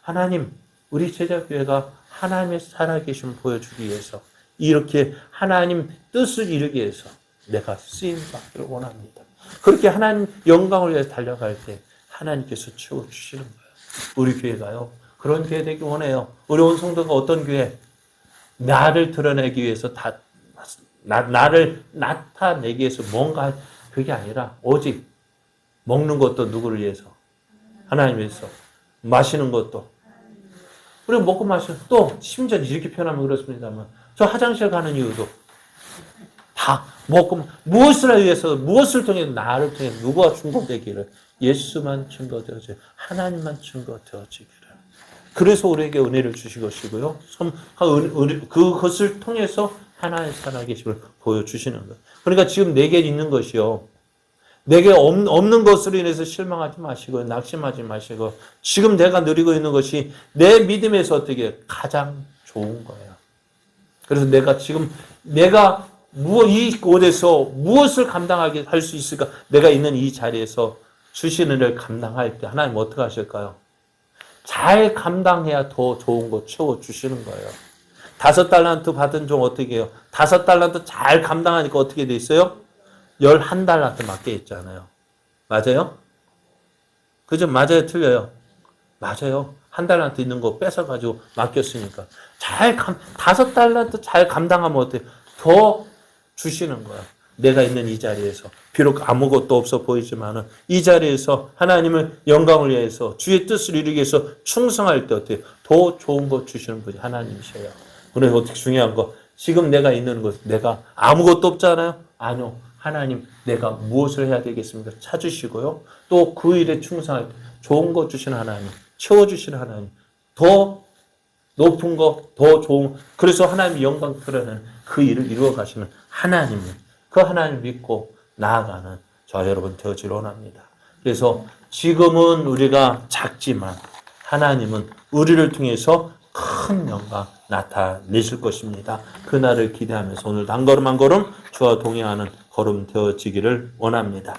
하나님, 우리 제자교회가 하나님의 살아계심을 보여주기 위해서, 이렇게 하나님 뜻을 이루기 위해서 내가 쓰임받기를 원합니다. 그렇게 하나님 영광을 위해서 달려갈 때 하나님께서 채워주시는 거예요. 우리 교회가요, 그런 교회 되기 원해요. 우리 온 성도가 어떤 교회? 나를 드러내기 위해서 나를 나타내기 위해서 뭔가, 그게 아니라 오직 먹는 것도 누구를 위해서? 하나님 위해서. 마시는 것도. 우리가 먹고 마시는, 또 심지어 이렇게 표현하면 그렇습니다만, 저 화장실 가는 이유도 다 먹고, 무엇을 위해서, 무엇을 통해, 나를 통해 누구가 증거되기를? 예수만 증거되어지기를, 하나님만 증거되어지기를. 그래서 우리에게 은혜를 주신 것이고요. 그것을 통해서 하나님의 살아계심을 보여주시는 거예요. 그러니까 지금 내게 있는 것이요, 내게 없는 것으로 인해서 실망하지 마시고 낙심하지 마시고, 지금 내가 누리고 있는 것이 내 믿음에서 어떻게 가장 좋은 거예요. 그래서 내가 이곳에서 무엇을 감당하게 할 수 있을까? 내가 있는 이 자리에서 주시는 일을 감당할 때 하나님 어떻게 하실까요? 잘 감당해야 더 좋은 거 채워주시는 거예요. 5달란트 받은 종 어떻게 해요? 5달란트 잘 감당하니까 어떻게 돼 있어요? 11달란트 맡겨 있잖아요. 맞아요? 그죠? 맞아요? 틀려요? 맞아요. 1달란트 있는 거 뺏어가지고 맡겼으니까. 5달란트 잘 감당하면 어때요? 더 주시는 거야. 내가 있는 이 자리에서. 비록 아무것도 없어 보이지만은 이 자리에서 하나님을 영광을 위해서 주의 뜻을 이루기 위해서 충성할 때 어때요? 더 좋은 거 주시는 분이 하나님이셔요. 그래서 어떻게 중요한 거, 지금 내가 있는 곳, 내가 아무것도 없잖아요? 아니요. 하나님, 내가 무엇을 해야 되겠습니까? 찾으시고요. 또 그 일에 충성할 때 좋은 거 주시는 하나님, 채워주시는 하나님, 더 높은 거, 더 좋은, 그래서 하나님의 영광 드러내는 그 일을 이루어 가시는 하나님, 그 하나님 믿고 나아가는 저와 여러분 되어지길 원합니다. 그래서 지금은 우리가 작지만 하나님은 우리를 통해서 큰 영광 나타내실 것입니다. 그날을 기대하면서 오늘도 한 걸음 한 걸음 주와 동행하는 걸음 되어지기를 원합니다.